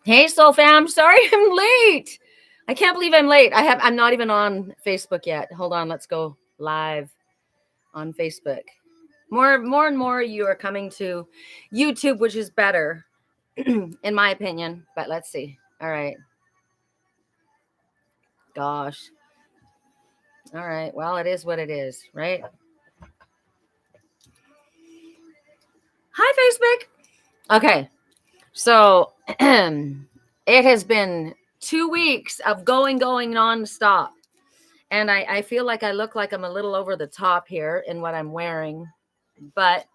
Hey, Soul Fam. Sorry I'm late. I can't believe I'm late. I'm not even on Facebook yet. Hold on, let's go live on Facebook. More and more you are coming to YouTube, which is better, in my opinion. But let's see. All right. Gosh. All right. Well, it is what it is, right? Hi, Facebook. Okay. So it has been 2 weeks of going nonstop. And I feel like I look like I'm a little over the top here in what I'm wearing. But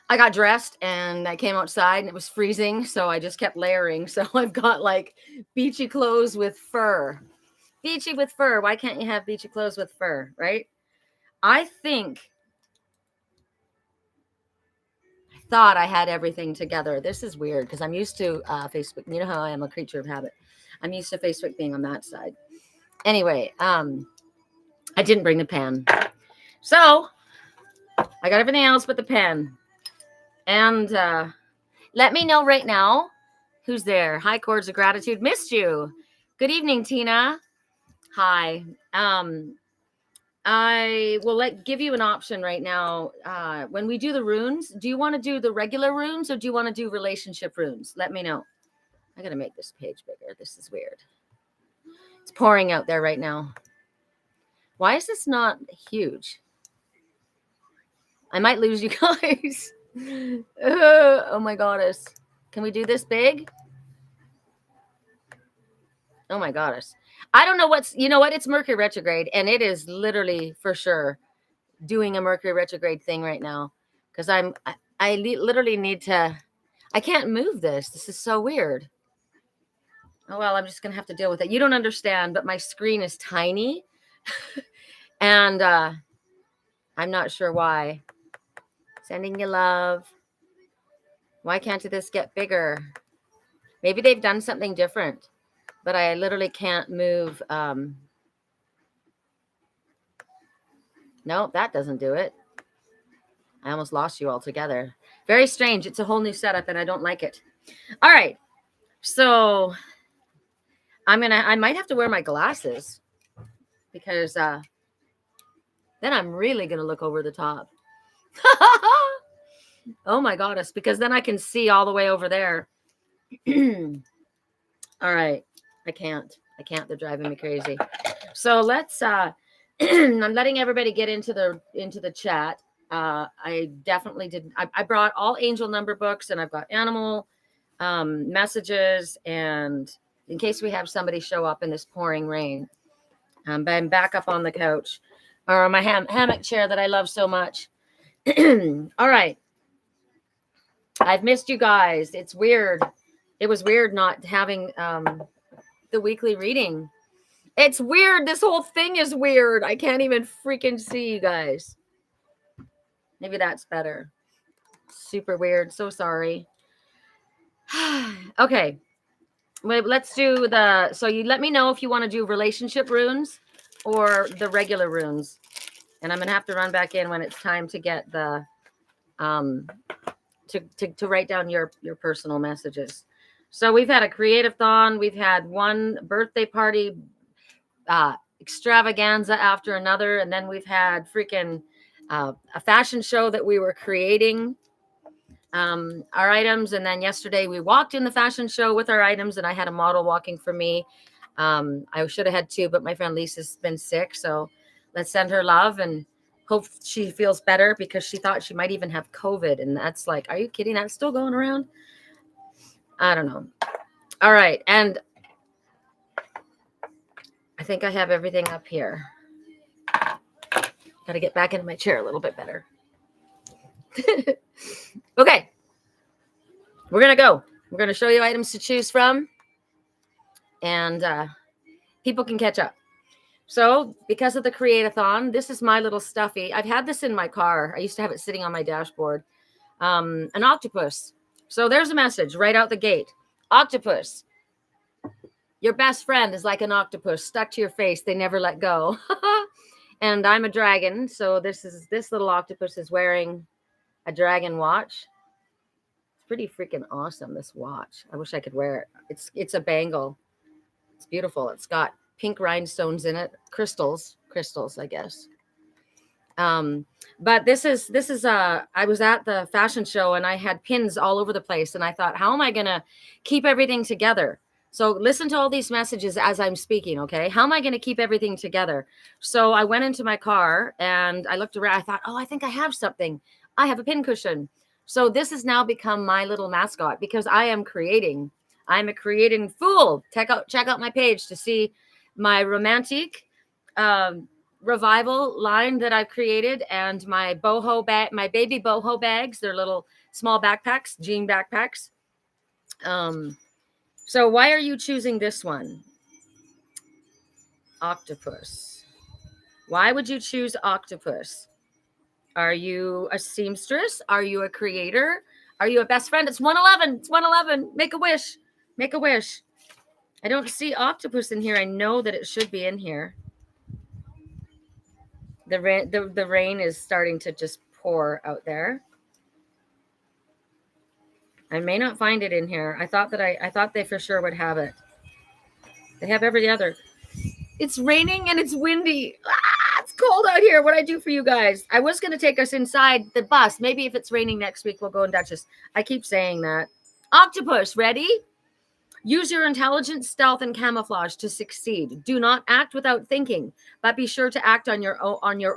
I got dressed and I came outside and it was freezing. So I just kept layering. So I've got like beachy clothes with fur. Beachy with fur. Why can't you have beachy clothes with fur, right? I thought I had everything together. This is weird because I'm used to Facebook. You know how I am a creature of habit. I'm used to Facebook being on that side. Anyway, I didn't bring the pen. So I got everything else but the pen. And let me know right now who's there. Hi, Chords of Gratitude. Missed you. Good evening, Tina. Hi. I will give you an option right now. When we do the runes, do you want to do the regular runes or do you want to do relationship runes? Let me know. I got to make this page bigger. This is weird. It's pouring out there right now. Why is this not huge? I might lose you guys. Oh my goddess. Can we do this big? Oh my goddess. I don't know you know what? It's Mercury retrograde and it is literally for sure doing a Mercury retrograde thing right now. Because I literally need to, I can't move this. This is so weird. Oh, well, I'm just going to have to deal with it. You don't understand, but my screen is tiny. And I'm not sure why. Sending you love. Why can't this get bigger? Maybe they've done something different, but I literally can't move. No, that doesn't do it. I almost lost you altogether. Very strange. It's a whole new setup and I don't like it. All right. So I might have to wear my glasses because then I'm really going to look over the top. Oh my goddess, because then I can see all the way over there. All right. I can't. They're driving me crazy. So let's I'm letting everybody get into the chat. I definitely did. I brought all angel number books and I've got animal messages, and in case we have somebody show up in this pouring rain. But I'm back up on the couch or my hammock chair that I love so much. All right. I've missed you guys. It's weird. It was weird not having the weekly reading. It's weird. This whole thing is weird. I can't even freaking see you guys. Maybe that's better. Super weird. So sorry. Okay. Wait, let's do so you let me know if you want to do relationship runes or the regular runes. And I'm going to have to run back in when it's time to get the to write down your personal messages. So we've had a creative thon, we've had one birthday party extravaganza after another, and then we've had freaking a fashion show that we were creating our items, and then yesterday we walked in the fashion show with our items, and I had a model walking for me. I should have had two, but my friend Lisa's been sick, so let's send her love and hope she feels better, because she thought she might even have COVID, and that's like, are you kidding? That's still going around? I don't know. All right, and I think I have everything up here. Got to get back into my chair a little bit better. Okay. We're going to go. We're going to show you items to choose from, and people can catch up. So because of the create-a-thon, this is my little stuffy. I've had this in my car. I used to have it sitting on my dashboard. An octopus. So there's a message right out the gate. Octopus. Your best friend is like an octopus stuck to your face. They never let go. And I'm a dragon. So this little octopus is wearing a dragon watch. pretty freaking awesome, this watch. I wish I could wear it. It's a bangle. It's beautiful. It's got pink rhinestones in it, crystals, I guess. Um, but this is I was at the fashion show and I had pins all over the place and I thought, how am I gonna keep everything together? So listen to all these messages as I'm speaking, okay? How am I gonna keep everything together? So I went into my car and I looked around. I thought, oh, I think I have something. I have a pin cushion. So this has now become my little mascot because I am creating. I'm a creating fool. Check out my page to see my romantic um, revival line that I've created and my boho bag, my baby boho bags. They're little small backpacks, jean backpacks. So why are you choosing this one? Octopus. Why would you choose octopus? Are you a seamstress? Are you a creator? Are you a best friend? It's 111. It's 111. Make a wish. Make a wish. I don't see octopus in here. I know that it should be in here. The rain is starting to just pour out there. I may not find it in here. I thought they for sure would have it. They have every other. It's raining and it's windy. It's cold out here. What I do for you guys? I was going to take us inside the bus. Maybe if it's raining next week, we'll go in Duchess. I keep saying that. Octopus, ready? Use your intelligence, stealth, and camouflage to succeed. Do not act without thinking, but be sure to act on your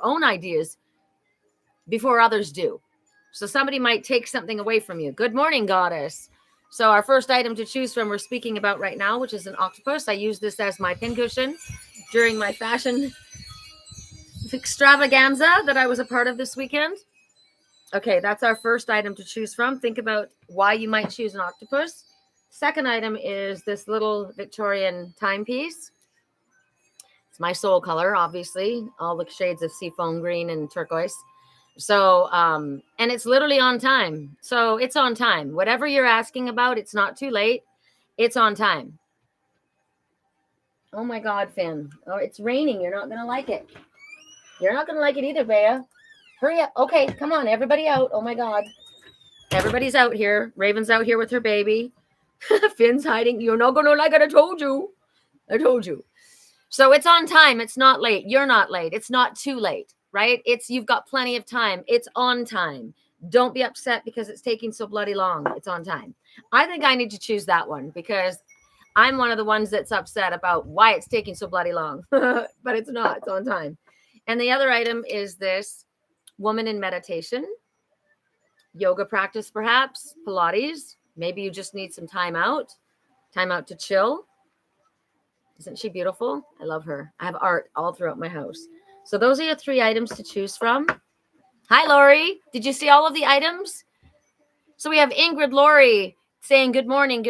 own ideas before others do. So somebody might take something away from you. Good morning, goddess. So our first item to choose from we're speaking about right now, which is an octopus. I use this as my pincushion during my fashion extravaganza that I was a part of this weekend. Okay, that's our first item to choose from. Think about why you might choose an octopus. Second item is this little Victorian timepiece. It's my soul color, obviously. All the shades of seafoam green and turquoise. So, and it's literally on time. So it's on time. Whatever you're asking about, it's not too late. It's on time. Oh my God, Finn. Oh, it's raining. You're not going to like it. You're not going to like it either, Bea. Hurry up. Okay, come on. Everybody out. Oh my God. Everybody's out here. Raven's out here with her baby. Finn's hiding. You're not going to like it. I told you. I told you. So it's on time. It's not late. You're not late. It's not too late. Right? You've got plenty of time. It's on time. Don't be upset because it's taking so bloody long. It's on time. I think I need to choose that one because I'm one of the ones that's upset about why it's taking so bloody long, but it's not. It's on time. And the other item is this woman in meditation, yoga practice, perhaps Pilates. Maybe you just need some time out to chill. Isn't she beautiful? I love her. I have art all throughout my house. So those are your three items to choose from. Hi, Lori. Did you see all of the items? So we have Ingrid, Lori saying good morning,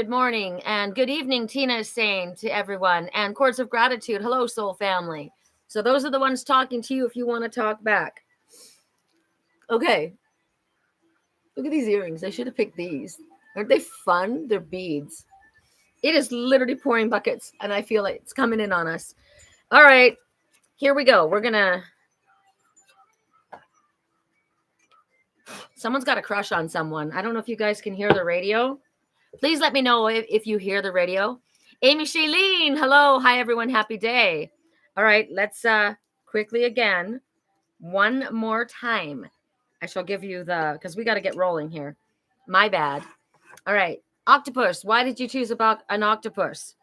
and good evening, Tina is saying to everyone, and chords of gratitude. Hello, soul family. So those are the ones talking to you if you want to talk back. Okay. Look at these earrings. I should have picked these. Aren't they fun? They're beads. It is literally pouring buckets, and I feel like it's coming in on us. All right. Here we go. Someone's got a crush on someone. I don't know if you guys can hear the radio. Please let me know if you hear the radio. Amy Shailene, hello. Hi, everyone. Happy day. All right. Let's quickly again. One more time. I shall give you because we got to get rolling here. My bad. All right. Octopus. Why did you choose about an octopus?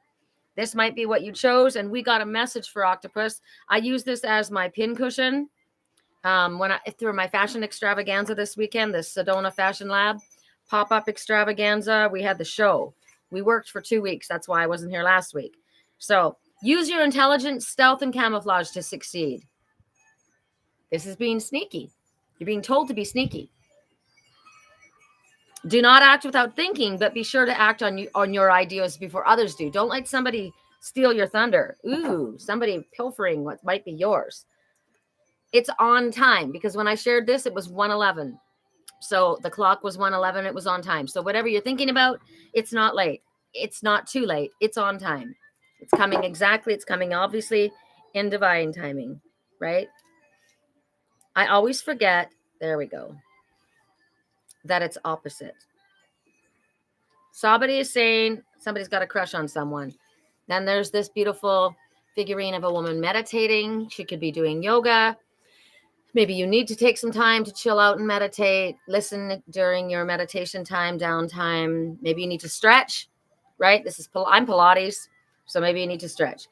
This might be what you chose, and we got a message for octopus. I use this as my pin cushion. Through my fashion extravaganza this weekend, the Sedona Fashion Lab pop-up extravaganza, we had the show. We worked for 2 weeks. That's why I wasn't here last week. So use your intelligence, stealth, and camouflage to succeed. This is being sneaky. You're being told to be sneaky. Do not act without thinking, but be sure to act on your ideas before others do. Don't let somebody steal your thunder. Ooh, somebody pilfering what might be yours. It's on time because when I shared this, it was 1:11. So the clock was 1:11. It was on time. So whatever you're thinking about, it's not late. It's not too late. It's on time. It's coming exactly. It's coming obviously in divine timing, right? I always forget. There we go. That it's opposite. Somebody is saying somebody's got a crush on someone. Then there's this beautiful figurine of a woman meditating. She could be doing yoga. Maybe you need to take some time to chill out and meditate. Listen during your meditation time, downtime. Maybe you need to stretch, right? I'm Pilates, so maybe you need to stretch.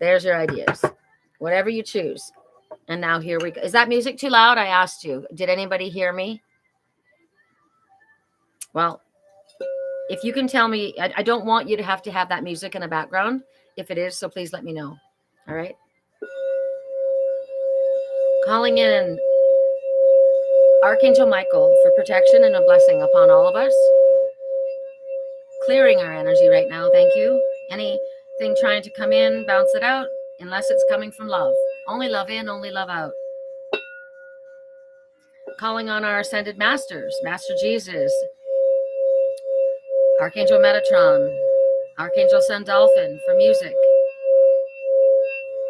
There's your ideas. Whatever you choose. And now here we go. Is that music too loud? I asked you. Did anybody hear me? Well, if you can tell me, I don't want you to have that music in the background. If it is, so please let me know. All right. Calling in Archangel Michael for protection and a blessing upon all of us. Clearing our energy right now. Thank you. Anything trying to come in, bounce it out, unless it's coming from love. Only love in, only love out. Calling on our ascended masters, Master Jesus, Archangel Metatron, Archangel Sandalphon for music,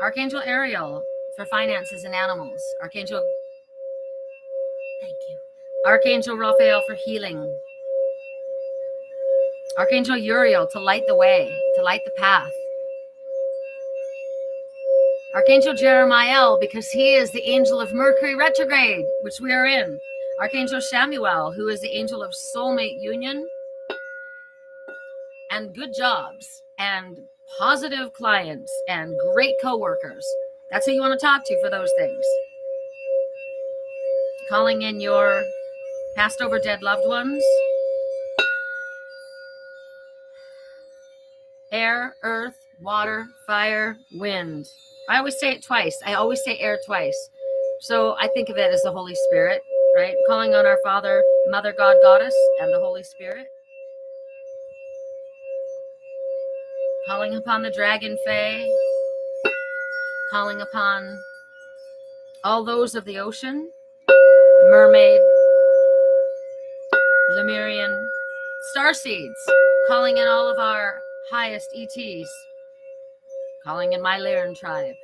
Archangel Ariel for finances and animals, thank you, Archangel Raphael for healing, Archangel Uriel to light the way, to light the path, Archangel Jeremiel because he is the angel of Mercury retrograde, which we are in, Archangel Shamuel, who is the angel of soulmate union, and good jobs and positive clients and great coworkers. That's who you want to talk to for those things. Calling in your passed over dead loved ones. Air, earth, water, fire, wind. I always say it twice. I always say air twice. So I think of it as the Holy Spirit, right? Calling on our Father, Mother, God, Goddess, and the Holy Spirit. Calling upon the Dragon Fae, calling upon all those of the ocean, Mermaid, Lemurian, Starseeds, calling in all of our highest ETs, calling in my Lyran tribe,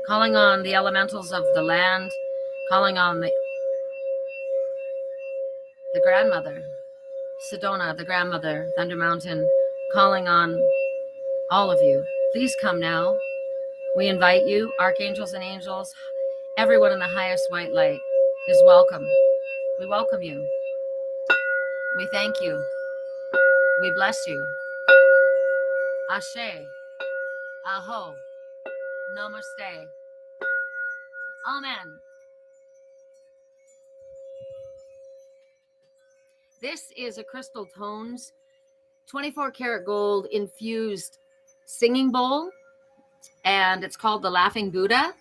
calling on the elementals of the land, calling on the grandmother, Sedona, the grandmother, Thunder Mountain, calling on all of you. Please come now. We invite you, archangels and angels, everyone in the highest white light is welcome. We welcome you. We thank you. We bless you. Ashe, Aho, Namaste. Amen. This is a Crystal Tones 24 karat gold infused singing bowl, and it's called the Laughing Buddha.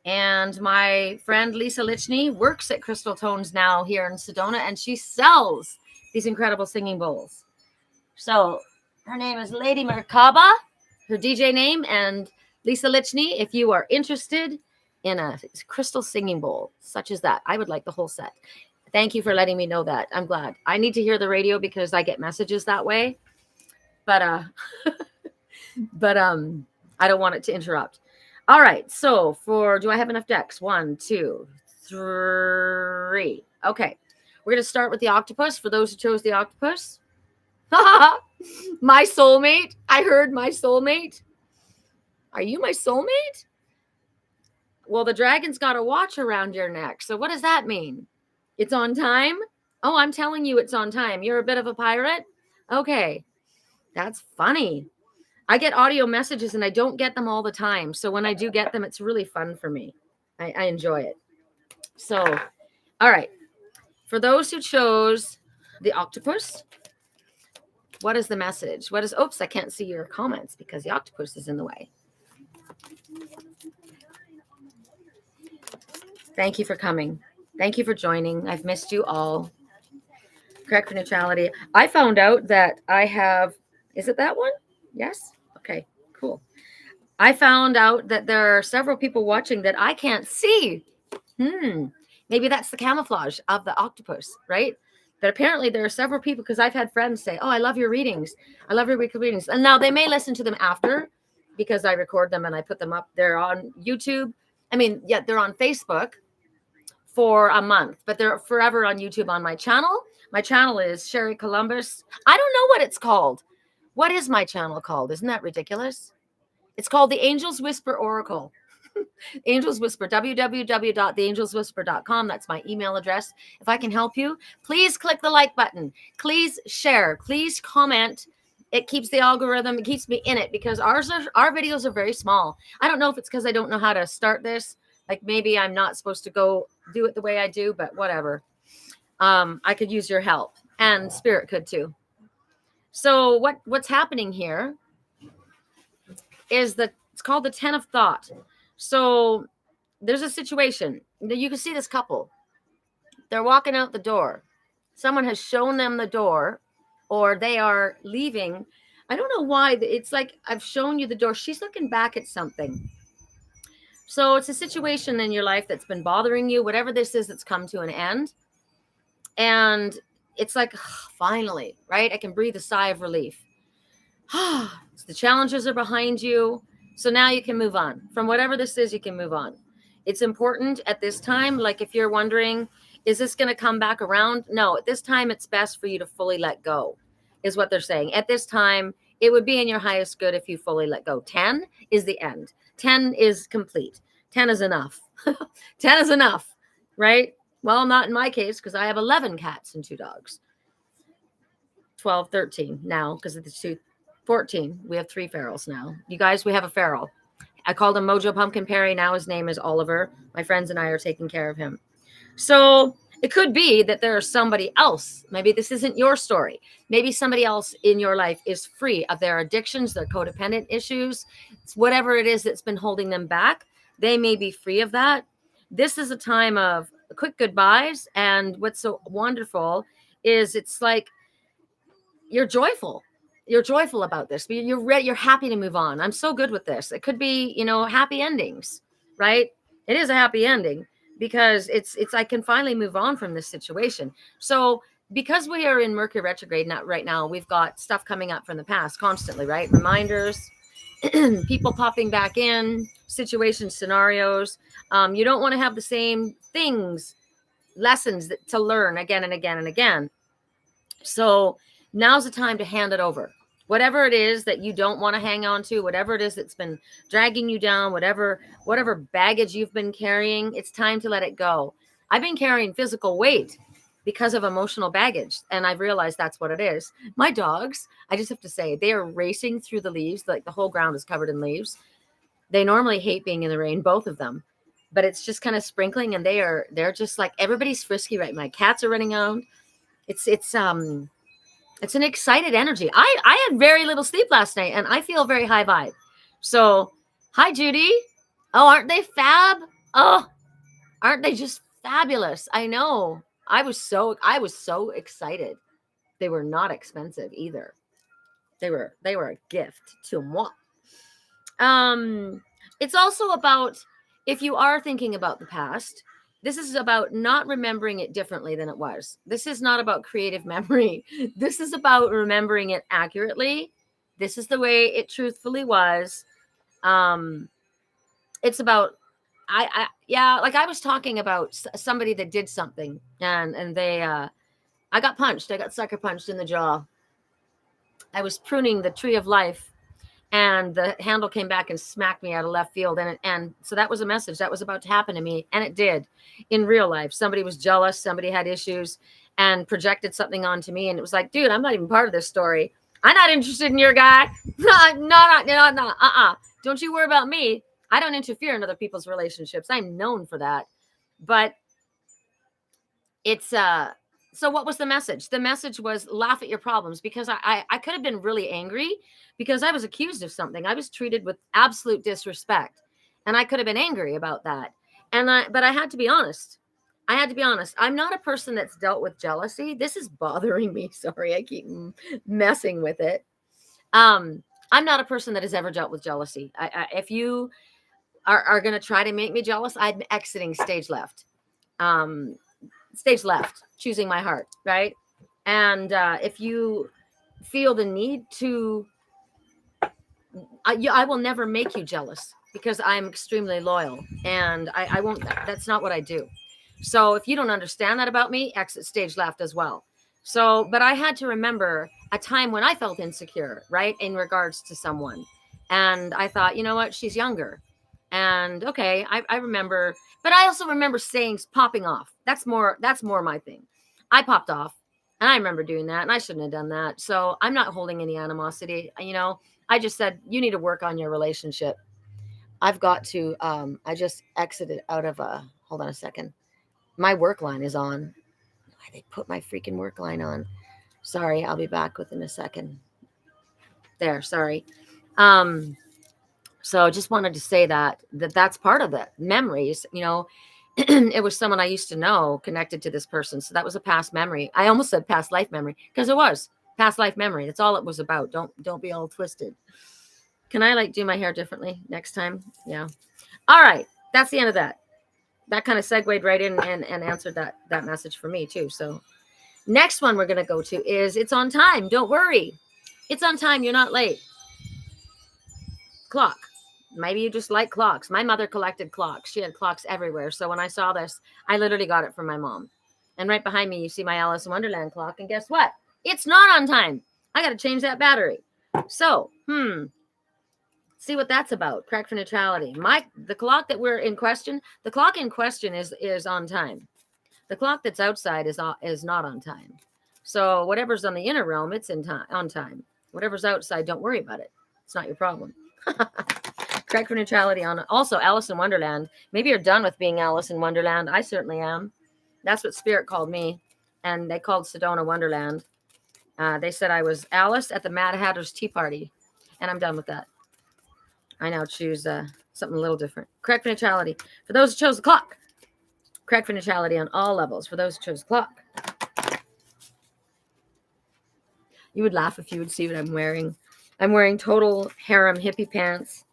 And my friend Lisa Lichney works at Crystal Tones now here in Sedona, and she sells these incredible singing bowls. So her name is Lady Merkaba, her DJ name, and Lisa Lichney, if you are interested in a crystal singing bowl such as that, I would like the whole set. Thank you for letting me know that. I'm glad. I need to hear the radio because I get messages that way. But I don't want it to interrupt. All right. So do I have enough decks? 1, 2, 3. Okay. We're going to start with the octopus for those who chose the octopus. My soulmate. I heard my soulmate. Are you my soulmate? Well, the dragon's got a watch around your neck. So what does that mean? It's on time? Oh, I'm telling you it's on time. You're a bit of a pirate? Okay. That's funny. I get audio messages and I don't get them all the time. So when I do get them, it's really fun for me. I enjoy it. So, all right. For those who chose the octopus, what is the message? Oops, I can't see your comments because the octopus is in the way. Thank you for coming. Thank you for joining. I've missed you all. Correct for neutrality. I found out that I have, is it that one? Yes? Okay, cool. I found out that there are several people watching that I can't see. Maybe that's the camouflage of the octopus, right? But apparently there are several people, because I've had friends say, oh, I love your readings. I love your weekly readings. And now they may listen to them after because I record them and I put them up. They're on YouTube. They're on Facebook for a month, but they're forever on YouTube on my channel. My channel is Sherri Columbus. I don't know what it's called. What is my channel called? Isn't that ridiculous? It's called The Angels Whisper Oracle. Angels Whisper, www.theangelswhisper.com. That's my email address. If I can help you, please click the like button. Please share. Please comment. It keeps the algorithm. It keeps me in it because our videos are very small. I don't know if it's because I don't know how to start this. Like maybe I'm not supposed to go do it the way I do, but whatever. I could use your help, and Spirit could too. So what's happening here is that it's called the 10 of thought. So there's a situation. You can see this couple. They're walking out the door. Someone has shown them the door, or they are leaving. I don't know why. It's like I've shown you the door. She's looking back at something. So it's a situation in your life that's been bothering you, whatever this is, that's come to an end. And it's like, finally, right? I can breathe a sigh of relief. The challenges are behind you. So now you can move on. From whatever this is, you can move on. It's important at this time. Like if you're wondering, is this going to come back around? No, at this time, it's best for you to fully let go, is what they're saying. At this time, it would be in your highest good if you fully let go. 10 is the end. 10 is complete. 10 is enough. 10 is enough, right? Well, not in my case, because I have 11 cats and 2 dogs. 12, 13 now, because of the 2. 14. We have 3 ferals now. You guys, we have a feral. I called him Mojo Pumpkin Perry. Now his name is Oliver. My friends and I are taking care of him. So it could be that there is somebody else. Maybe this isn't your story. Maybe somebody else in your life is free of their addictions, their codependent issues. It's whatever it is that's been holding them back. They may be free of that. This is a time of quick goodbyes. And what's so wonderful is it's like you're joyful. You're joyful about this. You're ready. You're happy to move on. I'm so good with this. It could be, happy endings, right? It is a happy ending because it's I can finally move on from this situation. So because we are in Mercury retrograde right now, we've got stuff coming up from the past constantly, right? Reminders, people popping back in, situations, scenarios. You don't want to have the same things, lessons to learn again and again and again. So now's the time to hand it over. Whatever it is that you don't want to hang on to, whatever it is that's been dragging you down, whatever baggage you've been carrying, it's time to let it go. I've been carrying physical weight because of emotional baggage, and I've realized that's what it is. My dogs, I just have to say, they are racing through the leaves, like the whole ground is covered in leaves. They normally hate being in the rain, both of them, but it's just kind of sprinkling, and they're just like, everybody's frisky, right? My cats are running around. It's an excited energy. I had very little sleep last night, and I feel very high vibe. So, hi, Judy. Oh, aren't they fab? Oh, aren't they just fabulous? I know. I was so excited. They were not expensive either. They were a gift to moi. It's also about, if you are thinking about the past, this is about not remembering it differently than it was. This is not about creative memory. This is about remembering it accurately. This is the way it truthfully was. It's about, like I was talking about somebody that did something and they, I got punched. I got sucker punched in the jaw. I was pruning the tree of life, and the handle came back and smacked me out of left field. And so that was a message that was about to happen to me. And it did in real life. Somebody was jealous. Somebody had issues and projected something onto me. And it was like, dude, I'm not even part of this story. I'm not interested in your guy. No. Don't you worry about me. I don't interfere in other people's relationships. I'm known for that. But it's, so what was the message? The message was laugh at your problems, because I could have been really angry because I was accused of something. I was treated with absolute disrespect, and I could have been angry about that. But I had to be honest. I'm not a person that's dealt with jealousy. This is bothering me. Sorry, I keep messing with it. I'm not a person that has ever dealt with jealousy. If you are going to try to make me jealous, I'm exiting stage left. Stage left, choosing my heart, right? And if you feel the need to, I will never make you jealous, because I'm extremely loyal, and I won't. That's not what I do. So if you don't understand that about me, exit stage left as well. So, but I had to remember a time when I felt insecure, right, in regards to someone. And I thought, you know what, she's younger. And okay, I remember, but I also remember saying popping off. That's more my thing. I popped off, and I remember doing that, and I shouldn't have done that. So I'm not holding any animosity. I just said, you need to work on your relationship. I've got to, I just exited out of hold on a second. My work line is on. Why they put my freaking work line on? Sorry, I'll be back within a second. There, sorry. So just wanted to say that's part of the memories, it was someone I used to know connected to this person. So that was a past memory. I almost said past life memory because it was past life memory. That's all it was about. Don't be all twisted. Can I do my hair differently next time? Yeah. All right. That's the end of that. That kind of segued right in and answered that message for me too. So next one we're going to go to is it's on time. Don't worry. It's on time. You're not late. Clock. Maybe you just like clocks. My mother collected clocks. She had clocks everywhere. So when I saw this, I literally got it from my mom. And right behind me, you see my Alice in Wonderland clock. And guess what? It's not on time. I got to change that battery. So, see what that's about. Correct for neutrality. The clock that we're in question, the clock in question is on time. The clock that's outside is not on time. So whatever's on the inner realm, it's on time. Whatever's outside, don't worry about it. It's not your problem. Correct for neutrality on also Alice in Wonderland. Maybe you're done with being Alice in Wonderland. I certainly am. That's what Spirit called me. And they called Sedona Wonderland. They said I was Alice at the Mad Hatter's Tea Party. And I'm done with that. I now choose something a little different. Correct for neutrality. For those who chose the clock. Correct for neutrality on all levels. For those who chose the clock. You would laugh if you would see what I'm wearing. I'm wearing total harem hippie pants.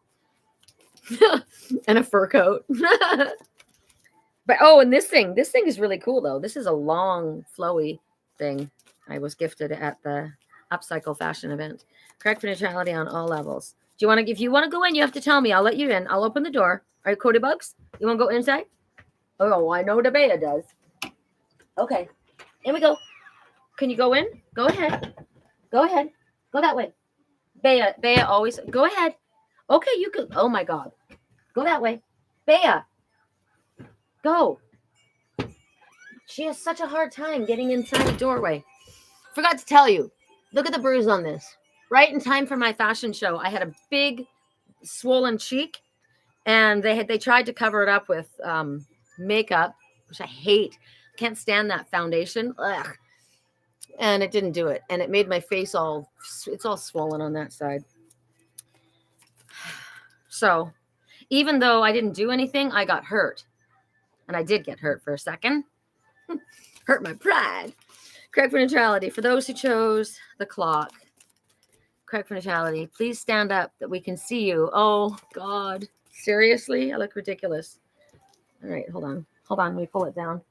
And a fur coat. But and this thing is really cool though. This is a long flowy thing I was gifted at the Upcycle fashion event. Correct for neutrality on all levels. If you want to go in, you have to tell me. I'll let you in. I'll open the door. Are you Cody Bugs? You want to go inside? Oh, I know the beta does. Okay. Here we go. Can you go in? Go ahead. Go ahead. Go that way. Bea always go ahead. Okay, you can. Oh my God. Go that way. Bea. Go. She has such a hard time getting inside the doorway. Forgot to tell you. Look at the bruise on this. Right in time for my fashion show, I had a big swollen cheek, and they tried to cover it up with makeup, which I hate. Can't stand that foundation. Ugh. And it didn't do it. And it made my face it's all swollen on that side. So even though I didn't do anything, I got hurt. And I did get hurt for a second. Hurt my pride. Correct for neutrality. For those who chose the clock. Correct for neutrality. Please stand up that we can see you. Oh, God. Seriously? I look ridiculous. All right, hold on. Let me pull it down.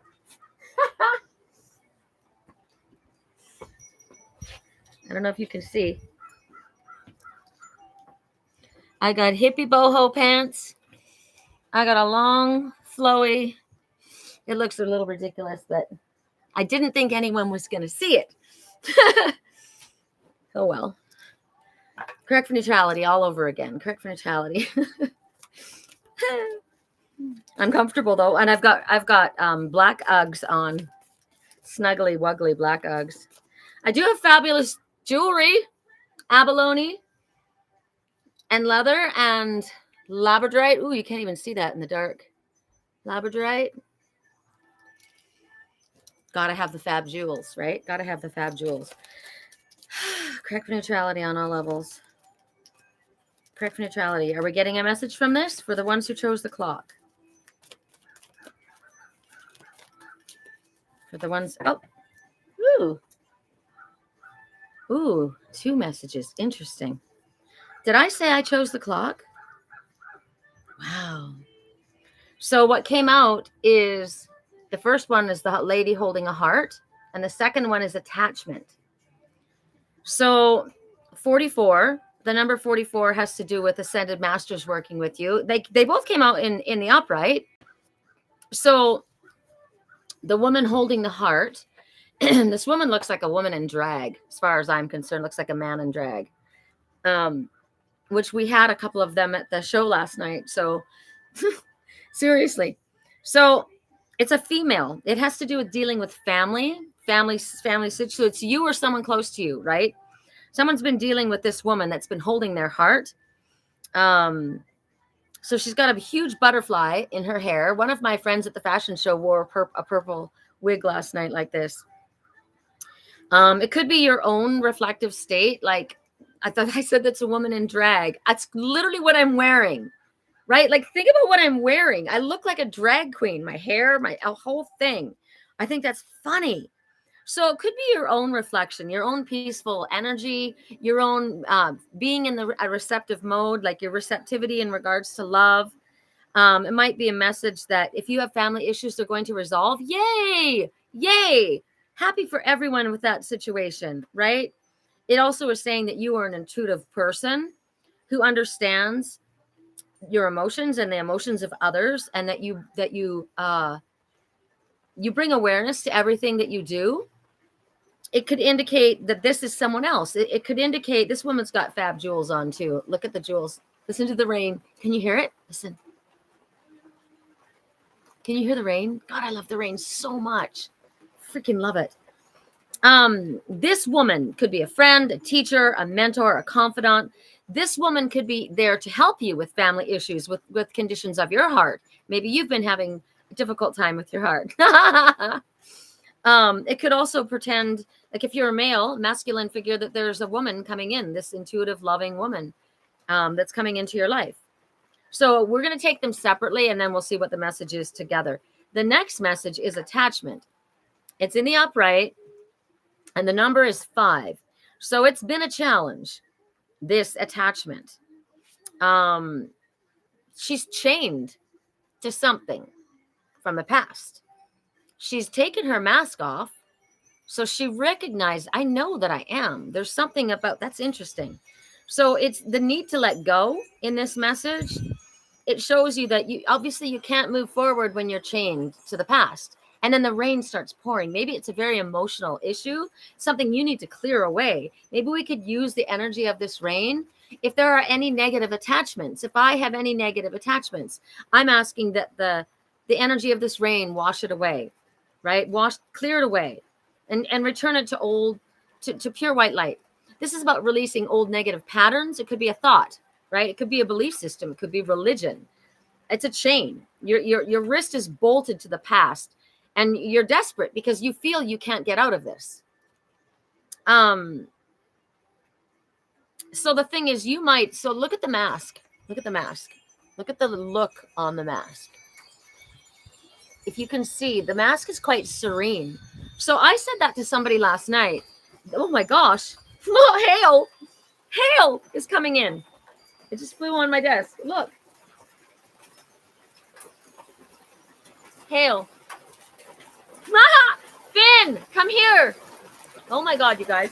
I don't know if you can see. I got hippie boho pants. I got a long, flowy. It looks a little ridiculous, but I didn't think anyone was going to see it. Oh, well. Correct for neutrality all over again. Correct for neutrality. I'm comfortable, though, and I've got black Uggs on. Snuggly, wuggly black Uggs. I do have fabulous jewelry. Abalone. And leather and labradorite. Ooh, you can't even see that in the dark. Labradorite. Gotta have the fab jewels, right? Gotta have the fab jewels. Correct for neutrality on all levels. Correct for neutrality. Are we getting a message from this for the ones who chose the clock? For the ones, Ooh, 2 messages. Interesting. Did I say I chose the clock? Wow. So what came out is the first one is the lady holding a heart, and the second one is attachment. So 44, the number 44 has to do with ascended masters working with you. They both came out in the upright. So The woman holding the heart. This woman looks like a woman in drag, as far as I'm concerned. Looks like a man in drag. Which we had a couple of them at the show last night. So seriously. So it's a female. It has to do with dealing with family situation. So it's you or someone close to you, right? Someone's been dealing with this woman that's been holding their heart. So she's got a huge butterfly in her hair. One of my friends at the fashion show wore a purple wig last night like this. It could be your own reflective state. Like I thought I said that's a woman in drag. That's literally what I'm wearing, right? Like think about what I'm wearing. I look like a drag queen. My hair, a whole thing. I think that's funny. So it could be your own reflection, your own peaceful energy, your own being in a receptive mode, like your receptivity in regards to love. It might be a message that if you have family issues, they're going to resolve. Yay! Yay! Happy for everyone with that situation, right? It also is saying that you are an intuitive person who understands your emotions and the emotions of others, and that you bring awareness to everything that you do. It could indicate that this is someone else. It could indicate this woman's got fab jewels on too. Look at the jewels. Listen to the rain. Can you hear it? Listen. Can you hear the rain? God, I love the rain so much. Freaking love it. This woman could be a friend, a teacher, a mentor, a confidant. This woman could be there to help you with family issues, with conditions of your heart. Maybe you've been having a difficult time with your heart. It could also pretend, like if you're a male, masculine figure, that there's a woman coming in, this intuitive, loving woman that's coming into your life. So we're going to take them separately, and then we'll see what the message is together. The next message is attachment. It's in the upright, and the number is 5. So it's been a challenge, this attachment. She's chained to something from the past. She's taken her mask off. So she recognized, I know that I am. There's something about that's interesting. So it's the need to let go in this message. It shows you that you obviously you can't move forward when you're chained to the past. And then the rain starts pouring. Maybe it's a very emotional issue, something you need to clear away. Maybe we could use the energy of this rain. If there are any negative attachments, if I have any negative attachments, I'm asking that the energy of this rain wash it away, right? Clear it away. And return it to pure white light. This is about releasing old negative patterns. It could be a thought, right? It could be a belief system. It could be religion. It's a chain. Your wrist is bolted to the past, and you're desperate because you feel you can't get out of this. So the thing is, so look at the mask. Look at the mask. Look at the look on the mask. If you can see, the mask is quite serene. So I said that to somebody last night. Oh my gosh. Oh, hail is coming in. It just flew on my desk. Look. Hail. Finn, come here. Oh my God, you guys.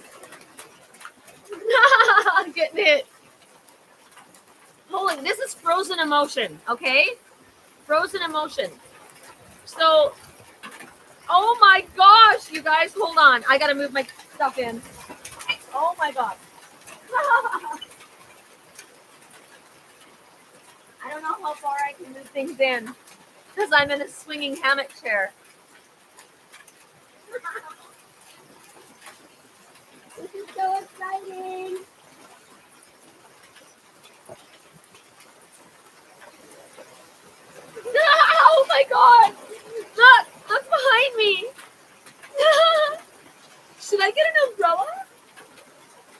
Getting hit. Holy, this is frozen emotion, okay? Frozen emotion. So, oh my gosh, you guys, hold on. I gotta move my stuff in. Oh my God. I don't know how far I can move things in because I'm in a swinging hammock chair. This is so exciting. Oh my God. Look behind me. Should I get an umbrella?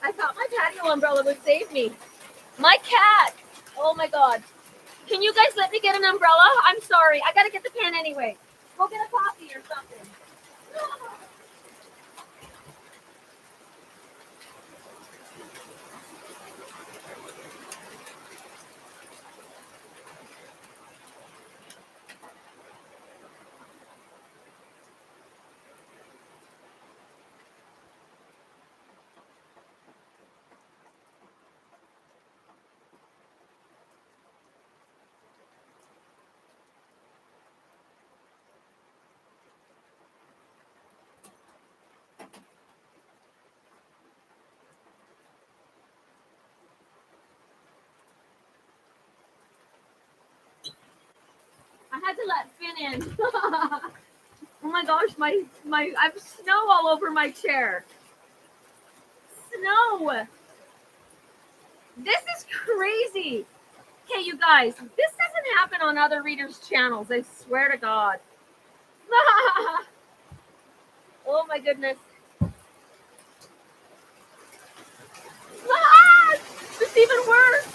I thought my patio umbrella would save me. My cat. Oh my God. Can you guys let me get an umbrella? I'm sorry. I gotta get the pen anyway. Go get a coffee or something. I had to let Finn in. Oh my gosh, I have snow all over my chair. Snow. This is crazy. Okay, you guys, this doesn't happen on other readers' channels. I swear to God. Oh my goodness. It's even worse.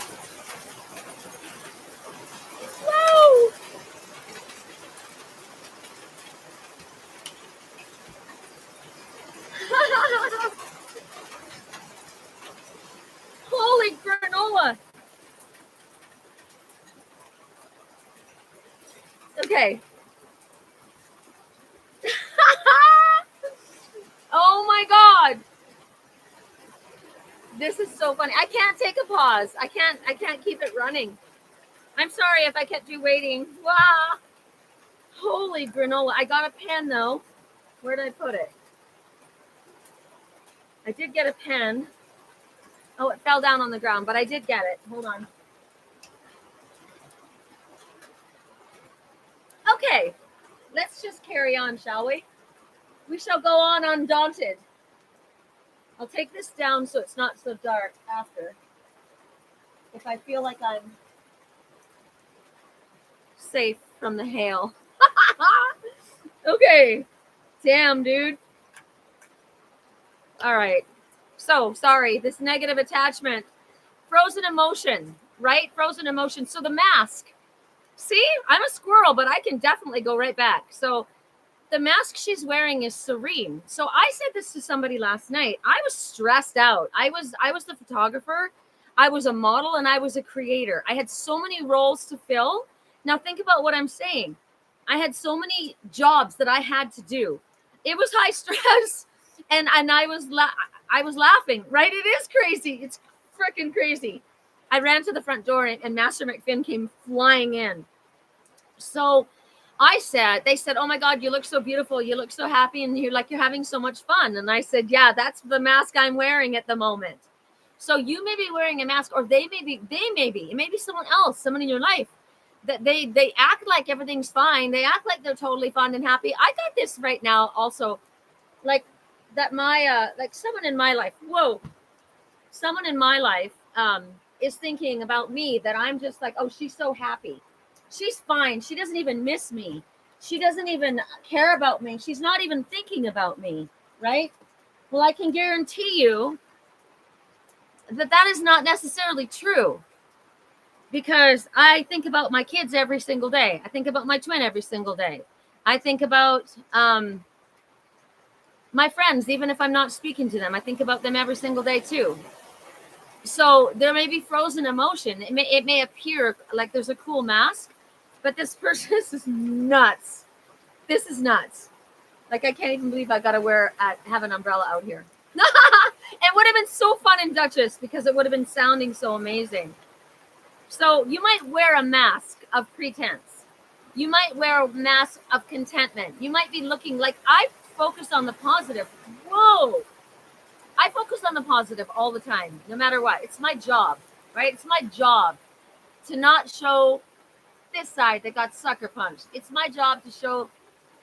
Whoa. Holy granola. Okay. Oh my God. This is so funny. I can't take a pause. I can't keep it running. I'm sorry if I kept you waiting. Wow. Holy granola. I got a pen though. Where did I put it? I did get a pen. Oh, it fell down on the ground, but I did get it. Hold on. Okay. Let's just carry on, shall we? We shall go on undaunted. I'll take this down so it's not so dark after. If I feel like I'm safe from the hail. Okay. Damn, dude. All right. So, sorry, this negative attachment. Frozen emotion, right? Frozen emotion. So the mask. See, I'm a squirrel, but I can definitely go right back. So the mask she's wearing is serene. So I said this to somebody last night. I was stressed out. I was the photographer. I was a model and I was a creator. I had so many roles to fill. Now think about what I'm saying. I had so many jobs that I had to do. It was high stress, and I was laughing. Right? It is crazy. It's freaking crazy. I ran to the front door and Master McFinn came flying in. So they said, oh my God, you look so beautiful. You look so happy. And you're having so much fun. And I said, yeah, that's the mask I'm wearing at the moment. So you may be wearing a mask, or it may be someone else, someone in your life that they act like everything's fine. They act like they're totally fun and happy. I got this right now also, like that someone in my life, someone in my life is thinking about me that I'm just like, oh, she's so happy. She's fine. She doesn't even miss me. She doesn't even care about me. She's not even thinking about me, right? Well, I can guarantee you that is not necessarily true, because I think about my kids every single day. I think about my twin every single day. I think about my friends, even if I'm not speaking to them. I think about them every single day too. So there may be frozen emotion. It may appear like there's a cool mask, but this person is nuts. This is nuts. Like, I can't even believe I got to have an umbrella out here. It would have been so fun in Duchess because it would have been sounding so amazing. So you might wear a mask of pretense. You might wear a mask of contentment. You might be looking like, I focus on the positive. Whoa. I focus on the positive all the time, no matter what. It's my job, right? It's my job to not show this side that got sucker punched. It's my job to show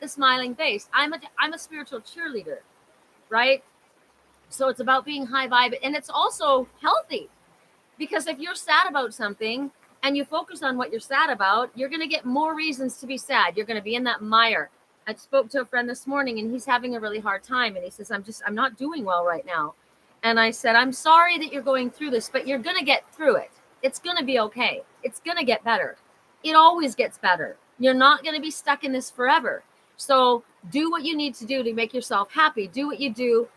the smiling face. I'm a spiritual cheerleader, right? So it's about being high vibe, and it's also healthy, because if you're sad about something and you focus on what you're sad about, you're going to get more reasons to be sad. You're going to be in that mire. I spoke to a friend this morning and he's having a really hard time. And he says, I'm not doing well right now. And I said, I'm sorry that you're going through this, but you're going to get through it. It's going to be okay. It's going to get better. It always gets better. You're not going to be stuck in this forever. So do what you need to do to make yourself happy. Do what you do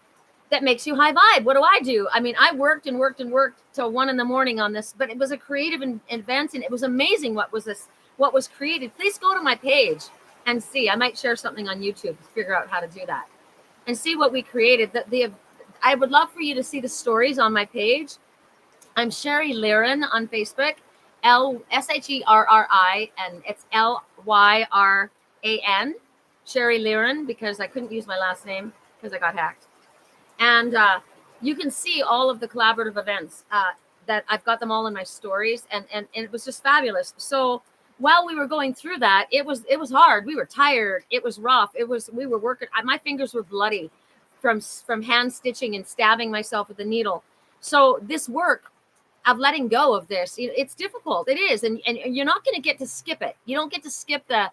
that makes you high vibe. What do I do? I mean, I worked and worked and worked till 1 a.m. on this, but it was a creative event, and it was amazing what was created. Please go to my page and see. I might share something on YouTube to figure out how to do that and see what we created. I would love for you to see the stories on my page. I'm Sherri Lyran on Facebook, Sherri, and it's Lyran, Sherri Lyran, because I couldn't use my last name because I got hacked. And you can see all of the collaborative events that I've got them all in my stories, and it was just fabulous. So while we were going through that, it was hard. We were tired. It was rough. We were working. My fingers were bloody from hand stitching and stabbing myself with the needle. So this work of letting go of this, it's difficult. It is, and you're not going to get to skip it. You don't get to skip the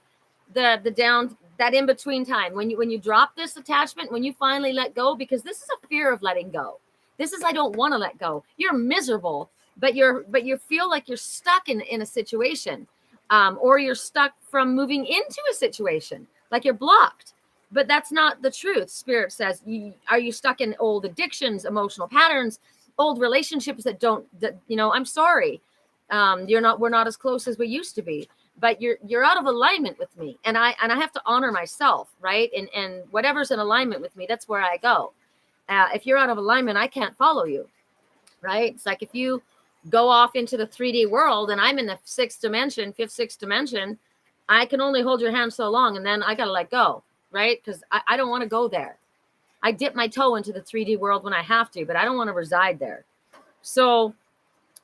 down, that in between time when you drop this attachment, when you finally let go, because this is a fear of letting go. This is, I don't want to let go. You're miserable, but you feel like you're stuck in a situation, or you're stuck from moving into a situation, like you're blocked. But that's not the truth. Spirit says, are you stuck in old addictions, emotional patterns, old relationships I'm sorry. We're not as close as we used to be, but you're out of alignment with me. And I have to honor myself, right? And whatever's in alignment with me, that's where I go. If you're out of alignment, I can't follow you, right? It's like if you go off into the 3D world and I'm in the fifth, sixth dimension, I can only hold your hand so long, and then I got to let go, right? Because I don't want to go there. I dip my toe into the 3D world when I have to, but I don't want to reside there. So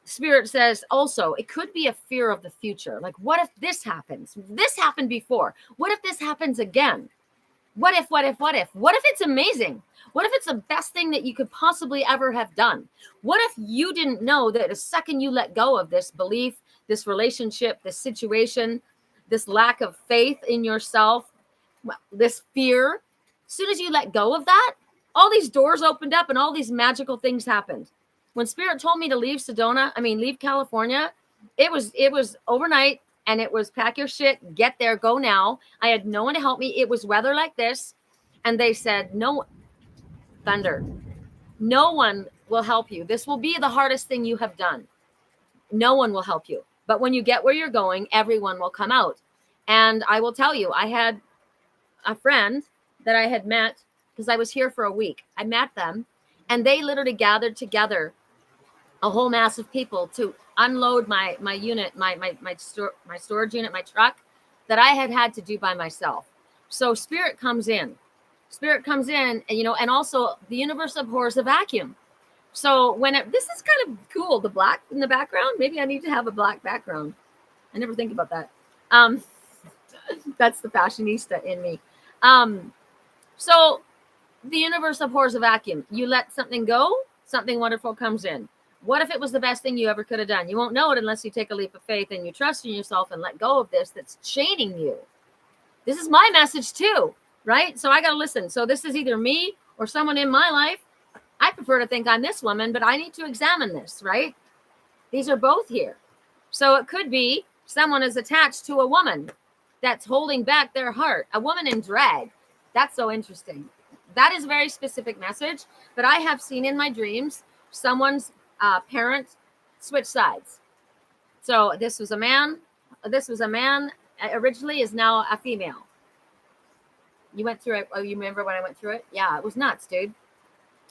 Spirit says also, it could be a fear of the future. Like, what if this happens? This happened before. What if this happens again? What if it's amazing? What if it's the best thing that you could possibly ever have done? What if you didn't know that the second you let go of this belief, this relationship, this situation, this lack of faith in yourself, this fear, as soon as you let go of that, all these doors opened up and all these magical things happened. When Spirit told me to leave leave California, it was overnight, and it was pack your shit, get there, go now. I had no one to help me. It was weather like this. And they said, no, Thunder, no one will help you. This will be the hardest thing you have done. No one will help you. But when you get where you're going, everyone will come out. And I will tell you, I had a friend that I had met because I was here for a week. I met them, and they literally gathered together a whole mass of people to unload my unit, my storage unit, my truck that I had to do by myself. So Spirit comes in, and also the universe abhors a vacuum. So this is kind of cool, the black in the background. Maybe I need to have a black background. I never think about that. That's the fashionista in me. So the universe abhors a vacuum. You let something go, something wonderful comes in. What if it was the best thing you ever could have done? You won't know it unless you take a leap of faith and you trust in yourself and let go of this that's chaining you. This is my message too, right? So I got to listen. So this is either me or someone in my life. I prefer to think I'm this woman, but I need to examine this, right? These are both here. So it could be someone is attached to a woman that's holding back their heart, a woman in drag. That's so interesting. That is a very specific message, but I have seen in my dreams someone's parent switch sides. So this was a man originally, is now a female. You went through it. Oh, you remember when I went through it? Yeah, it was nuts, dude.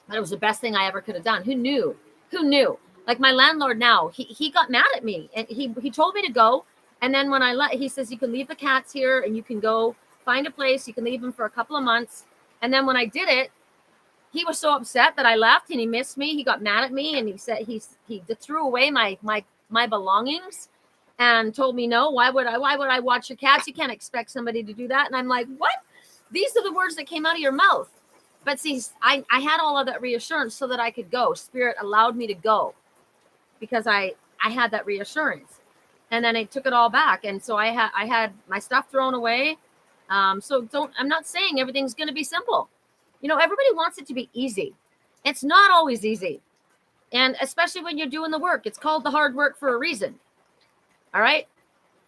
But it was the best thing I ever could have done. Who knew? Like my landlord now, he got mad at me, and he told me to go. And then when he says, you can leave the cats here and you can go find a place. You can leave them for a couple of months. And then when I did it, he was so upset that I left, and he missed me. He got mad at me, and he said he threw away my belongings and told me, no, why would I watch your cats? You can't expect somebody to do that. And I'm like, what? These are the words that came out of your mouth. But see, I had all of that reassurance so that I could go. Spirit allowed me to go because I had that reassurance. And then I took it all back. And so I had my stuff thrown away. I'm not saying everything's going to be simple. Everybody wants it to be easy. It's not always easy. And especially when you're doing the work, it's called the hard work for a reason. All right.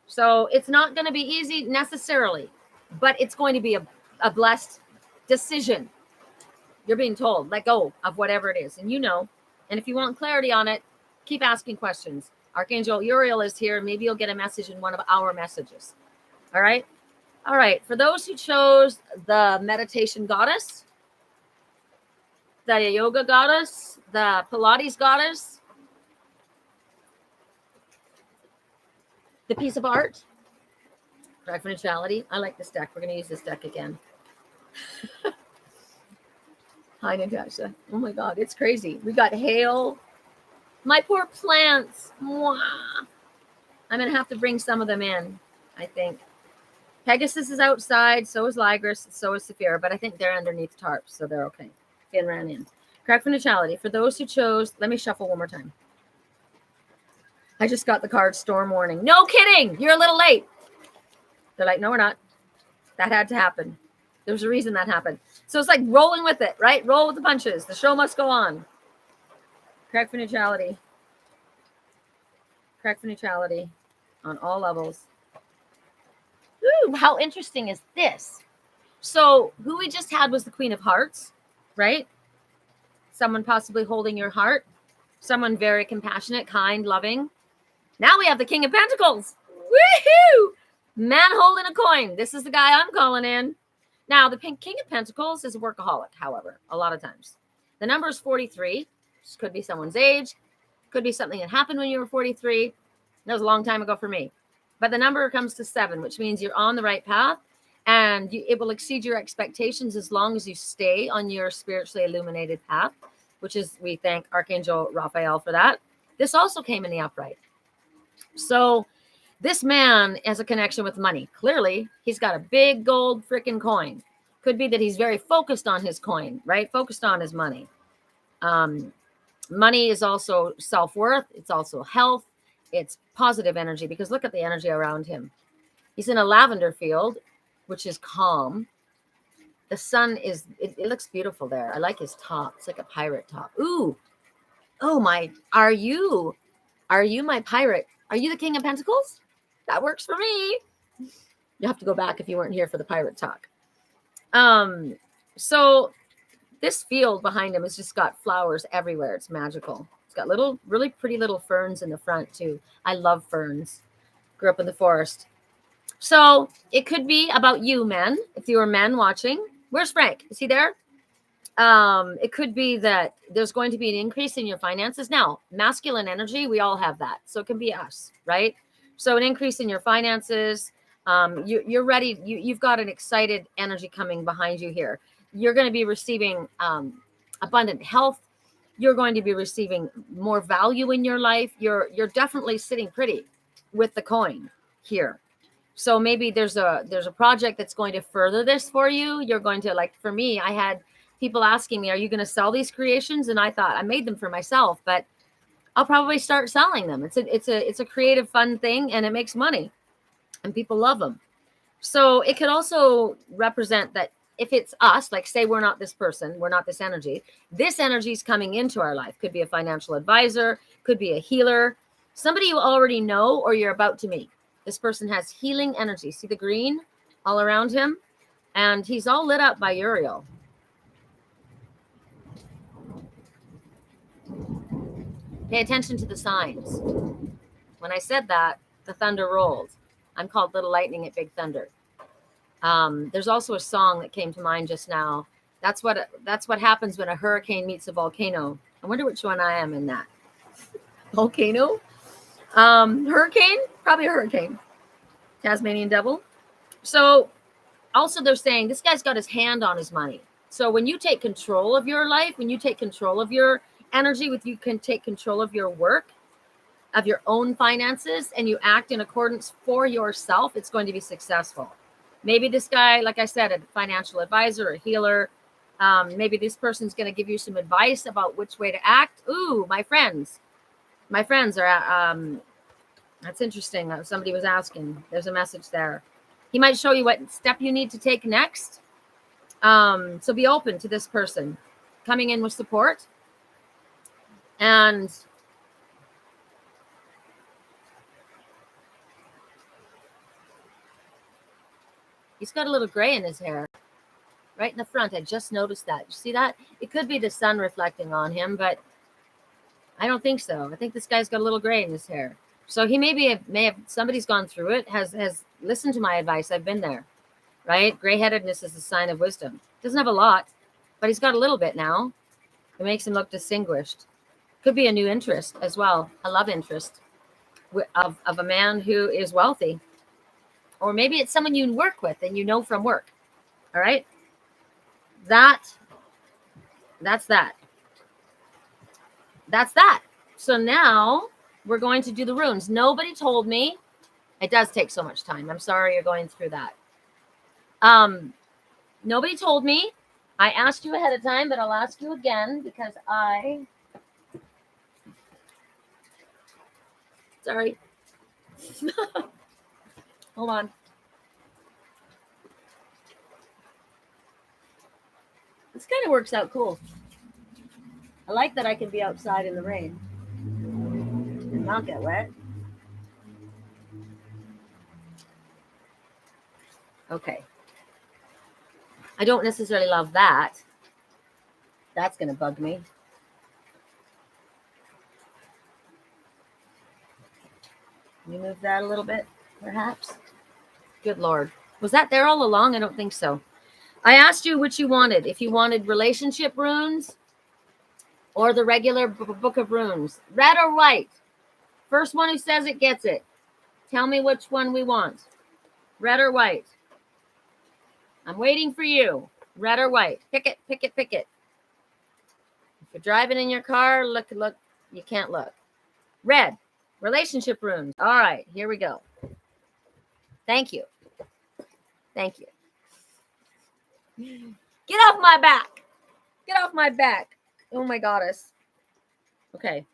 So it's not going to be easy necessarily, but it's going to be a blessed decision. You're being told, let go of whatever it is. And and if you want clarity on it, keep asking questions. Archangel Uriel is here. Maybe you'll get a message in one of our messages. All right. All right. For those who chose the meditation goddess, the yoga goddess, the Pilates goddess, the piece of art, drive for neutrality. I like this deck. We're going to use this deck again. Hi, Natasha. Oh my God, it's crazy. We got hail. My poor plants. Mwah. I'm going to have to bring some of them in. I think. Pegasus is outside, so is Ligris, so is Saphira, but I think they're underneath tarps, so they're okay. Finn ran in. Correct for neutrality. For those who chose, let me shuffle one more time. I just got the card storm warning. No kidding! You're a little late. They're like, no, we're not. That had to happen. There's a reason that happened. So it's like rolling with it, right? Roll with the punches. The show must go on. Correct for neutrality. Correct for neutrality on all levels. Ooh, how interesting is this? So who we just had was the Queen of Hearts, right? Someone possibly holding your heart. Someone very compassionate, kind, loving. Now we have the King of Pentacles. Woohoo! Man holding a coin. This is the guy I'm calling in. Now, the King of Pentacles is a workaholic, however, a lot of times. The number is 43. This could be someone's age. Could be something that happened when you were 43. That was a long time ago for me. But the number comes to 7, which means you're on the right path. And it will exceed your expectations as long as you stay on your spiritually illuminated path, which is, we thank Archangel Raphael for that. This also came in the upright. So this man has a connection with money. Clearly, he's got a big gold freaking coin. Could be that he's very focused on his coin, right? Focused on his money. Money is also self-worth. It's also health. It's positive energy, because look at the energy around him. He's in a lavender field, which is calm. The sun is, it looks beautiful there. I like his top. It's like a pirate top. Ooh. Oh my, are you my pirate? Are you the King of Pentacles? That works for me. You have to go back if you weren't here for the pirate talk. So this field behind him has just got flowers everywhere. It's magical. It's got little, really pretty little ferns in the front too. I love ferns. Grew up in the forest. So it could be about you, men. If you are men watching, where's Frank? Is he there? It could be that there's going to be an increase in your finances. Now, masculine energy, we all have that. So it can be us, right? So an increase in your finances. You're ready. You've got an excited energy coming behind you here. You're going to be receiving abundant health. You're going to be receiving more value in your life. You're definitely sitting pretty with the coin here. So maybe there's a project that's going to further this for you. You're going to, like, for me, I had people asking me, are you going to sell these creations? And I thought, I made them for myself, but I'll probably start selling them. It's a creative, fun thing, and it makes money and people love them. So it could also represent that if it's us, like say we're not this person, we're not this energy is coming into our life. Could be a financial advisor, could be a healer, somebody you already know or you're about to meet. This person has healing energy. See the green all around him? And he's all lit up by Uriel. Pay attention to the signs. When I said that, the thunder rolled. I'm called Little Lightning at Big Thunder. There's also a song that came to mind just now. That's what happens when a hurricane meets a volcano. I wonder which one I am in that. Volcano? Hurricane? Probably a hurricane. Tasmanian devil. So also they're saying this guy's got his hand on his money. So when you take control of your life, when you take control of your energy, you can take control of your work, of your own finances, and you act in accordance for yourself, it's going to be successful. Maybe this guy, like I said, a financial advisor, a healer, maybe this person's going to give you some advice about which way to act. Ooh, my friends are, that's interesting. Somebody was asking, there's a message there. He might show you what step you need to take next. So be open to this person coming in with support. And he's got a little gray in his hair right in the front. I just noticed that. You see that? It could be the sun reflecting on him, but I don't think so. I think this guy's got a little gray in his hair. So he may have somebody's gone through it, has listened to my advice. I've been there, right? Gray-headedness is a sign of wisdom. Doesn't have a lot, but he's got a little bit now. It makes him look distinguished. Could be a new interest as well, a love interest of a man who is wealthy. Or maybe it's someone you work with and you know from work. All right? That's that. So now we're going to do the runes. Nobody told me It does take so much time. I'm sorry you're going through that. Nobody told me. I asked you ahead of time, but I'll ask you again because sorry. Hold on. This kind of works out cool. I like that I can be outside in the rain and not get wet. Okay. I don't necessarily love that. That's going to bug me. Can you move that a little bit, perhaps? Good Lord. Was that there all along? I don't think so. I asked you what you wanted. If you wanted relationship runes or the regular book of runes. Red or white? First one who says it gets it. Tell me which one we want. Red or white? I'm waiting for you. Red or white? Pick it, pick it, pick it. If you're driving in your car, look. You can't look. Red. Relationship runes. All right, here we go. Thank you. Thank you. Get off my back. Get off my back. Oh my goddess. Okay.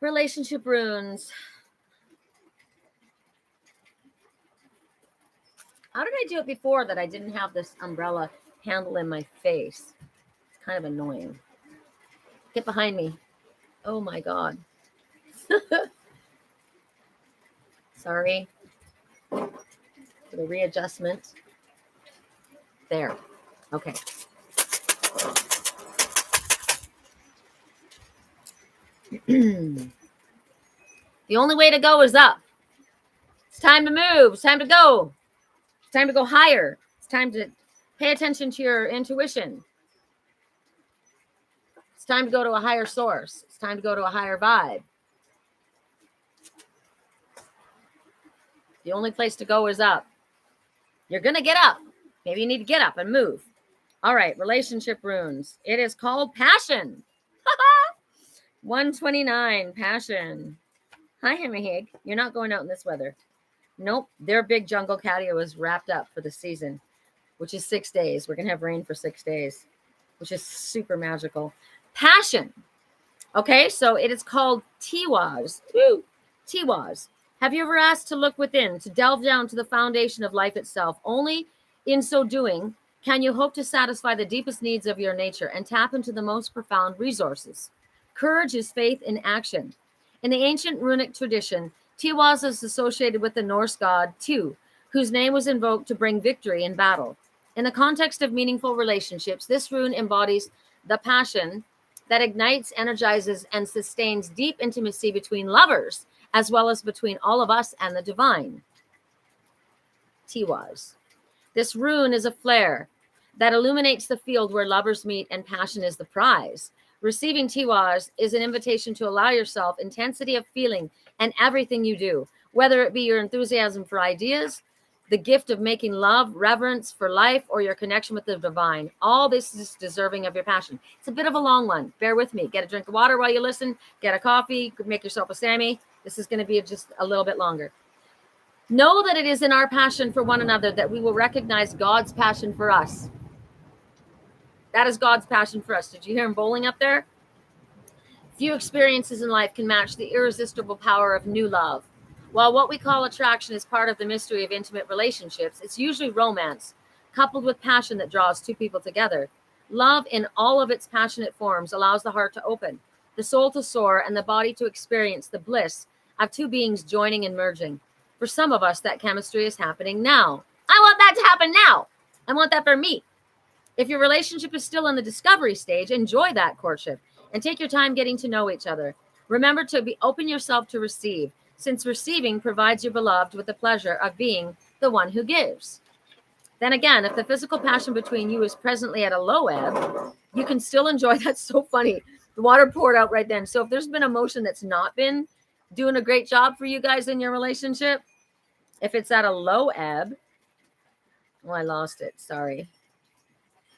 Relationship runes. How did I do it before that I didn't have this umbrella handle in my face? It's kind of annoying. Get behind me. Oh my God. Sorry for the readjustment. There. Okay. The only way to go is up. It's time to move. It's time to go. It's time to go higher. It's time to pay attention to your intuition. It's time to go to a higher source. It's time to go to a higher vibe. The only place to go is up. You're going to get up. Maybe you need to get up and move. All right, relationship runes. It is called passion. 129, passion. Hi, Hemihig. You're not going out in this weather. Nope, their big jungle catio is wrapped up for the season, which is 6 days. We're going to have rain for 6 days, which is super magical. Passion. Okay, so it is called Tiwaz. Ooh, Tiwaz. Have you ever asked to look within, to delve down to the foundation of life itself? Only in so doing can you hope to satisfy the deepest needs of your nature and tap into the most profound resources. Courage is faith in action. In the ancient runic tradition, Tiwaz is associated with the Norse god Tu, whose name was invoked to bring victory in battle. In the context of meaningful relationships, this rune embodies the passion that ignites, energizes, and sustains deep intimacy between lovers, as well as between all of us and the divine. Tiwaz. This rune is a flare that illuminates the field where lovers meet and passion is the prize. Receiving Tiwaz is an invitation to allow yourself intensity of feeling and everything you do, whether it be your enthusiasm for ideas, the gift of making love, reverence for life, or your connection with the divine. All this is deserving of your passion. It's a bit of a long one. Bear with me. Get a drink of water while you listen. Get a coffee. Make yourself a Sammy. This is going to be just a little bit longer. Know that it is in our passion for one another that we will recognize God's passion for us. That is God's passion for us. Did you hear him bowling up there? Few experiences in life can match the irresistible power of new love. While what we call attraction is part of the mystery of intimate relationships, it's usually romance, coupled with passion that draws two people together. Love in all of its passionate forms allows the heart to open, the soul to soar, and the body to experience the bliss of two beings joining and merging. For some of us, that chemistry is happening now. I want that to happen now. I want that for me. If your relationship is still in the discovery stage, enjoy that courtship and take your time getting to know each other. Remember to open yourself to receive, since receiving provides your beloved with the pleasure of being the one who gives. Then again, if the physical passion between you is presently at a low ebb, you can still enjoy. That's so funny. The water poured out right then. So if there's been emotion that's not been doing a great job for you guys in your relationship, if it's at a low ebb, I lost it. Sorry.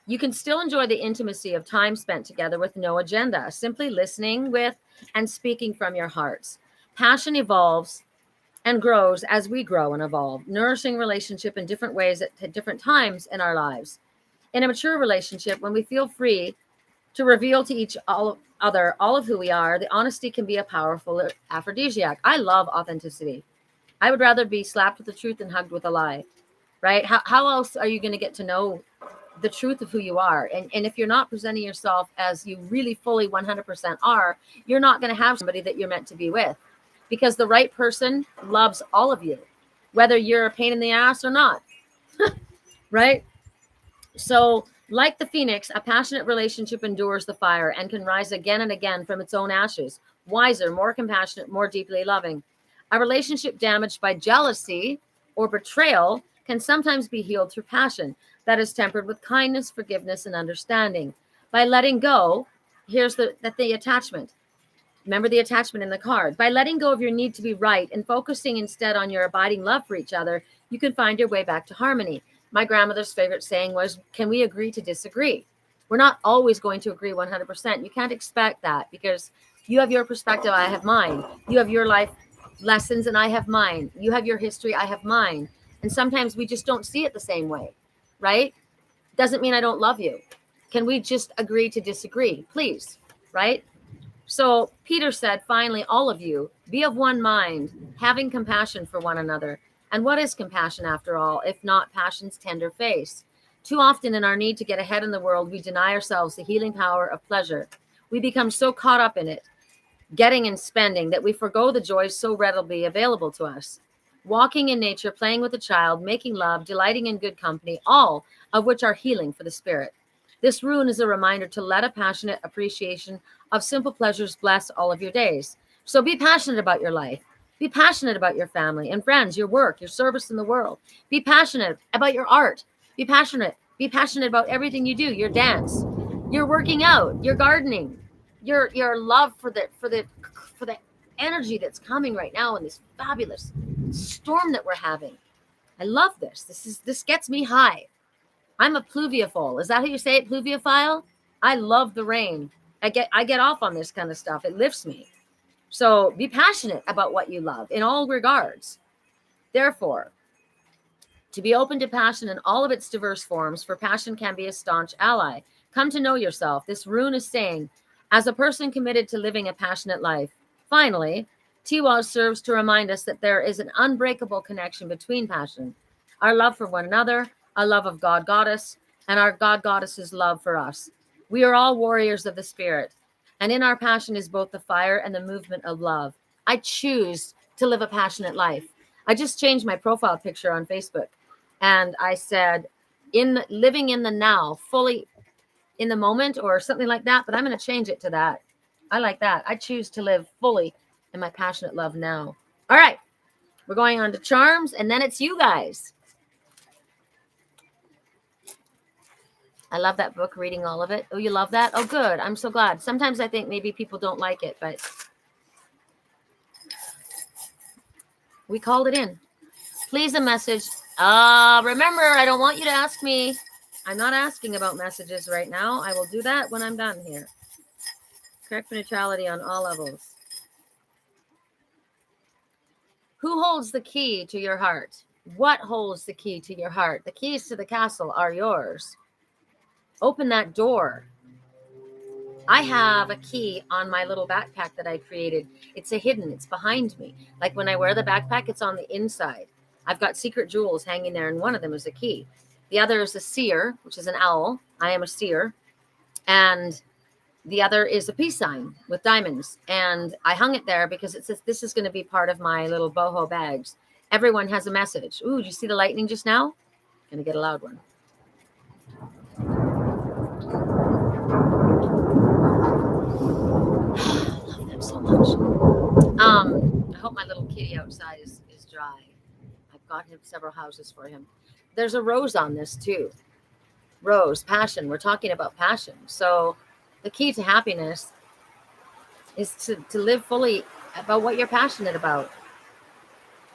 You can still enjoy the intimacy of time spent together with no agenda, simply listening with and speaking from your hearts. Passion evolves and grows as we grow and evolve, nourishing relationship in different ways at different times in our lives. In a mature relationship, when we feel free to reveal to each other all of who we are, the honesty can be a powerful aphrodisiac. I love authenticity. I would rather be slapped with the truth than hugged with a lie, right? How else are you going to get to know the truth of who you are? And if you're not presenting yourself as you really fully 100% are, you're not going to have somebody that you're meant to be with, because the right person loves all of you, whether you're a pain in the ass or not, right? So, like the phoenix, a passionate relationship endures the fire and can rise again and again from its own ashes, wiser, more compassionate, more deeply loving. A relationship damaged by jealousy or betrayal can sometimes be healed through passion that is tempered with kindness, forgiveness, and understanding. By letting go, here's the attachment. Remember the attachment in the card. By letting go of your need to be right and focusing instead on your abiding love for each other, you can find your way back to harmony. My grandmother's favorite saying was, can we agree to disagree? We're not always going to agree 100%. You can't expect that, because you have your perspective, I have mine. You have your life lessons and I have mine. You have your history, I have mine. And sometimes we just don't see it the same way, right? Doesn't mean I don't love you. Can we just agree to disagree, please, right? So Peter said, finally, all of you, be of one mind, having compassion for one another. And what is compassion, after all, if not passion's tender face? Too often in our need to get ahead in the world, we deny ourselves the healing power of pleasure. We become so caught up in it, getting and spending, that we forgo the joys so readily available to us. Walking in nature, playing with a child, making love, delighting in good company, all of which are healing for the spirit. This rune is a reminder to let a passionate appreciation of simple pleasures bless all of your days. So be passionate about your life. Be passionate about your family and friends, your work, your service in the world. Be passionate about your art. Be passionate. Be passionate about everything you do, your dance, your working out, your gardening, your love for the energy that's coming right now in this fabulous storm that we're having. I love this. This gets me high. I'm a pluviophile. Is that how you say it? Pluviophile? I love the rain. I get off on this kind of stuff. It lifts me. So be passionate about what you love in all regards. Therefore, to be open to passion in all of its diverse forms, for passion can be a staunch ally. Come to know yourself. This rune is saying, as a person committed to living a passionate life. Finally, Tiwa serves to remind us that there is an unbreakable connection between passion, our love for one another, our love of God Goddess, and our God Goddess's love for us. We are all warriors of the spirit, and in our passion is both the fire and the movement of love. I choose to live a passionate life. I just changed my profile picture on Facebook, and I said, in living in the now, fully in the moment, or something like that, but I'm going to change it to that. I like that. I choose to live fully in my passionate love now. All right, we're going on to charms, and then it's you guys. I love that book, reading all of it. Oh, you love that? Oh, good. I'm so glad. Sometimes I think maybe people don't like it, but we called it in. Please, a message. Remember, I don't want you to ask me. I'm not asking about messages right now. I will do that when I'm done here. Correct neutrality on all levels. Who holds the key to your heart? What holds the key to your heart? The keys to the castle are yours. Open that door. I have a key on my little backpack that I created. It's it's behind me. Like when I wear the backpack, it's on the inside. I've got secret jewels hanging there, and one of them is a key. The other is a seer, which is an owl. I am a seer. And the other is a peace sign with diamonds. And I hung it there because it says this is going to be part of my little boho bags. Everyone has a message. Ooh, did you see the lightning just now? Going to get a loud one. I love them so much. I hope my little kitty outside is dry. I've got him several houses for him. There's a rose on this too. Rose, passion. We're talking about passion. So the key to happiness is to live fully about what you're passionate about.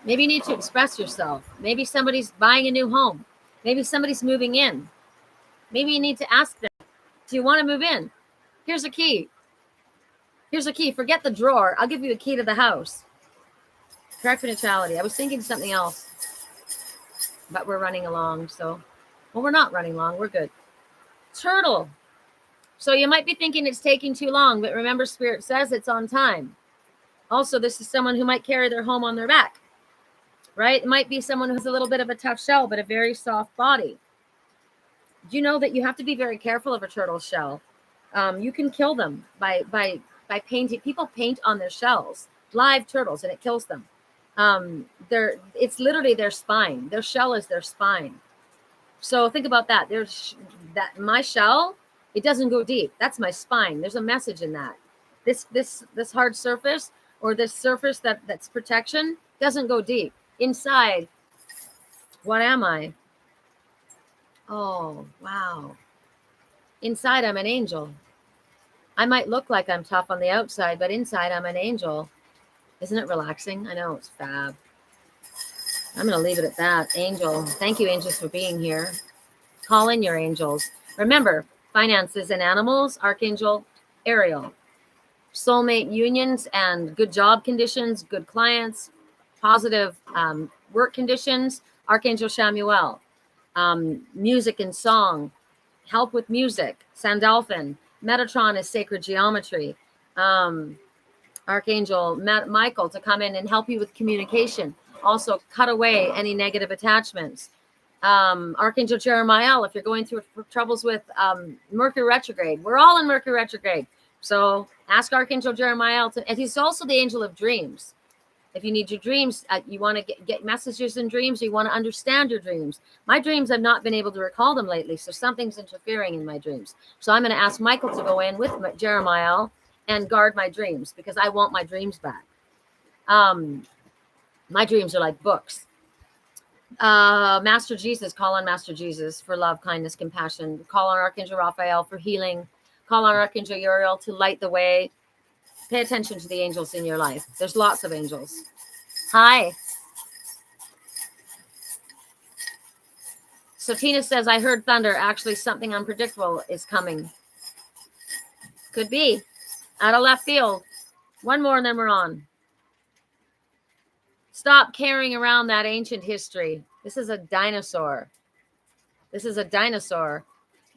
Maybe you need to express yourself. Maybe somebody's buying a new home. Maybe somebody's moving in. Maybe you need to ask them, do you want to move in? Here's a key. Here's a key. Forget the drawer. I'll give you a key to the house. Correct neutrality. I was thinking something else, but we're running along. So, well, we're not running long. We're good. Turtle. So you might be thinking it's taking too long, but remember, Spirit says it's on time. Also, this is someone who might carry their home on their back, right? It might be someone who has a little bit of a tough shell, but a very soft body. Do you know that you have to be very careful of a turtle shell? You can kill them by painting. People paint on their shells, live turtles, and it kills them. It's literally their spine. Their shell is their spine. So think about that. There's that my shell. It doesn't go deep. That's my spine. There's a message in that. This hard surface or this surface that's protection doesn't go deep. Inside, what am I? Oh, wow. Inside, I'm an angel. I might look like I'm tough on the outside, but inside, I'm an angel. Isn't it relaxing? I know, it's fab. I'm going to leave it at that. Angel. Thank you, angels, for being here. Call in your angels. Remember, finances and animals, Archangel Ariel. Soulmate unions and good job conditions, good clients, positive work conditions, Archangel Shamuel. Music and song, help with music, Sandalphon. Metatron is sacred geometry. Archangel Michael to come in and help you with communication. Also, cut away any negative attachments. Archangel Jeremiah, if you're going through troubles with Mercury retrograde, we're all in Mercury retrograde. So ask Archangel Jeremiah, and he's also the angel of dreams. If you need your dreams, you want to get messages in dreams, or you want to understand your dreams. My dreams, I've not been able to recall them lately, so something's interfering in my dreams. So I'm going to ask Michael to go in with Jeremiah and guard my dreams, because I want my dreams back. My dreams are like books. Master Jesus, call on Master Jesus for love, kindness, compassion. Call on Archangel Raphael for healing. Call on Archangel Uriel to light the way. Pay attention to the angels in your life. There's lots of angels. Hi. So Tina says, I heard thunder. Actually, something unpredictable is coming. Could be. Out of left field. One more and then we're on. Stop carrying around that ancient history. This is a dinosaur. This is a dinosaur.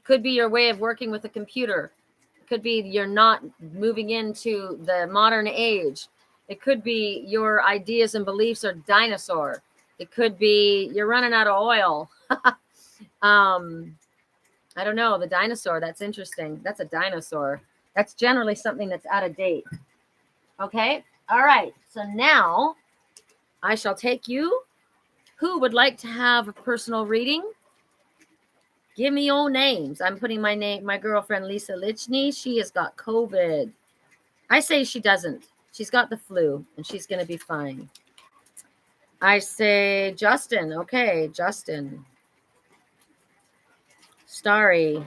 Could be your way of working with a computer. It could be you're not moving into the modern age. It could be your ideas and beliefs are dinosaur. It could be you're running out of oil. I don't know. The dinosaur. That's interesting. That's a dinosaur. That's generally something that's out of date. Okay. All right. So now I shall take you. Who would like to have a personal reading? Give me your names. I'm putting my name, my girlfriend, Lisa Lichny. She has got COVID. I say she doesn't. She's got the flu and she's going to be fine. I say Justin. Okay, Justin. Starry.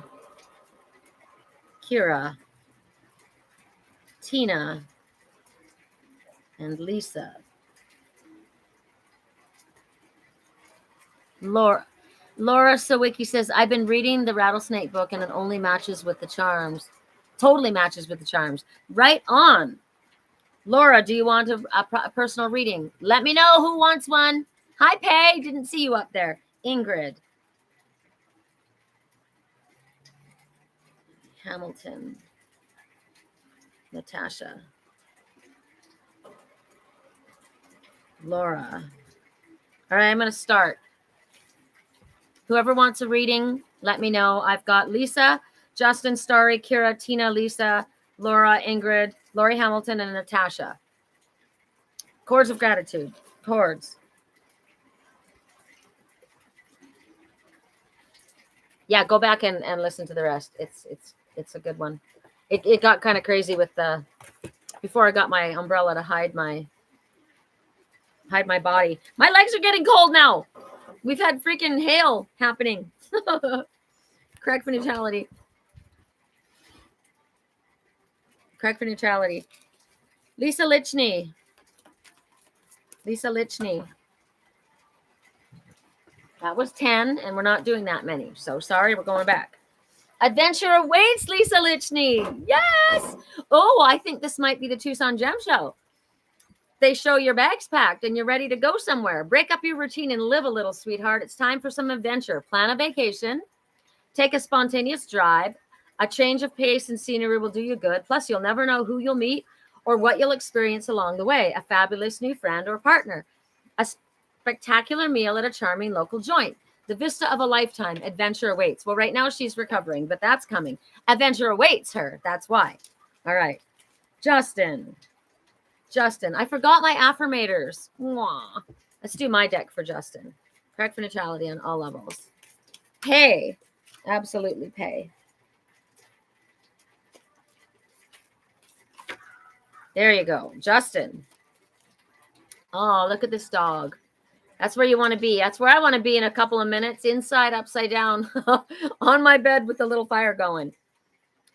Kira. Tina. And Lisa. Laura Sawicki says, I've been reading the Rattlesnake book and it only matches with the charms. Totally matches with the charms. Right on. Laura, do you want a personal reading? Let me know who wants one. Hi, Pay. Didn't see you up there. Ingrid. Hamilton. Natasha. Laura. All right, I'm going to start. Whoever wants a reading, let me know. I've got Lisa, Justin, Starry, Kira, Tina, Lisa, Laura, Ingrid, Lori Hamilton, and Natasha. Chords of gratitude. Chords. Yeah, go back and listen to the rest. It's a good one. It got kind of crazy with the before I got my umbrella to hide my body. My legs are getting cold now. We've had freaking hail happening. Correct for neutrality. Correct for neutrality. Lisa Lichny. Lisa Lichny. That was 10, and we're not doing that many. So sorry, we're going back. Adventure awaits, Lisa Lichny. Yes. Oh, I think this might be the Tucson Gem Show. they show your bags packed and you're ready to go somewhere. Break up your routine and live a little, sweetheart. It's time for some adventure. Plan a vacation. Take a spontaneous drive. A change of pace and scenery will do you good. Plus, you'll never know who you'll meet or what you'll experience along the way. A fabulous new friend or partner. A spectacular meal at a charming local joint. The vista of a lifetime. Adventure awaits. Well, right now she's recovering, but that's coming. Adventure awaits her. That's why. All right. Justin, I forgot my affirmators. Mwah. Let's do my deck for Justin. Correct for neutrality on all levels. Pay. Absolutely pay. There you go. Justin. Oh, look at this dog. That's where you want to be. That's where I want to be in a couple of minutes. Inside, upside down, on my bed with the little fire going.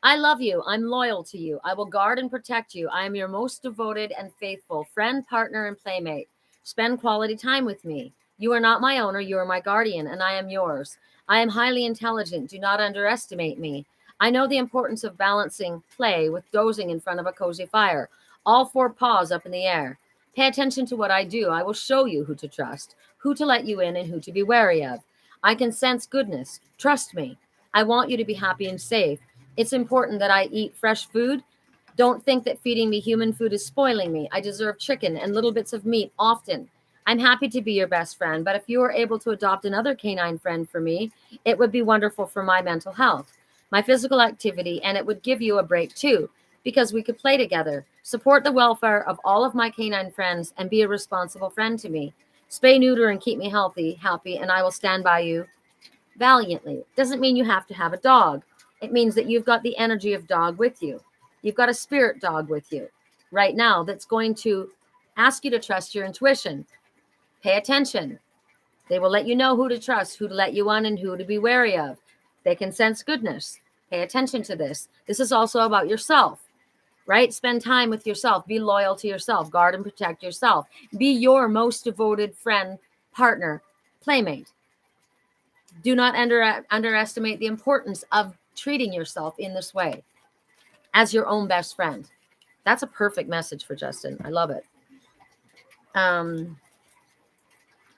I love you. I'm loyal to you. I will guard and protect you. I am your most devoted and faithful friend, partner, and playmate. Spend quality time with me. You are not my owner. You are my guardian, and I am yours. I am highly intelligent. Do not underestimate me. I know the importance of balancing play with dozing in front of a cozy fire. All four paws up in the air. Pay attention to what I do. I will show you who to trust, who to let you in, and who to be wary of. I can sense goodness. Trust me. I want you to be happy and safe. It's important that I eat fresh food. Don't think that feeding me human food is spoiling me. I deserve chicken and little bits of meat often. I'm happy to be your best friend, but if you were able to adopt another canine friend for me, it would be wonderful for my mental health, my physical activity, and it would give you a break too, because we could play together, support the welfare of all of my canine friends, and be a responsible friend to me. Spay, neuter, and keep me happy, and I will stand by you valiantly. Doesn't mean you have to have a dog. It means that you've got the energy of dog with you. You've got a spirit dog with you right now that's going to ask you to trust your intuition. Pay attention. They will let you know who to trust, who to let you on, and who to be wary of. They can sense goodness. Pay attention to this. This is also about yourself, right? Spend time with yourself. Be loyal to yourself. Guard and protect yourself. Be your most devoted friend, partner, playmate. Do not underestimate the importance of treating yourself in this way as your own best friend. That's a perfect message for Justin. I love it.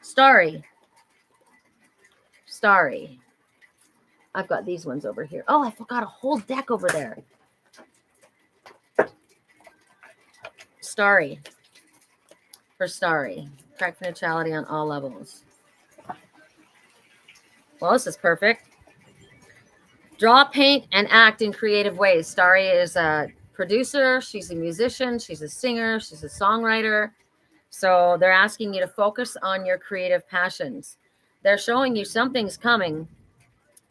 Starry. I've got these ones over here. Oh, I forgot a whole deck over there. Starry. For Starry. Correct for neutrality on all levels. Well, this is perfect. Draw, paint, and act in creative ways. Starry is a producer. She's a musician. She's a singer. She's a songwriter. So they're asking you to focus on your creative passions. They're showing you something's coming.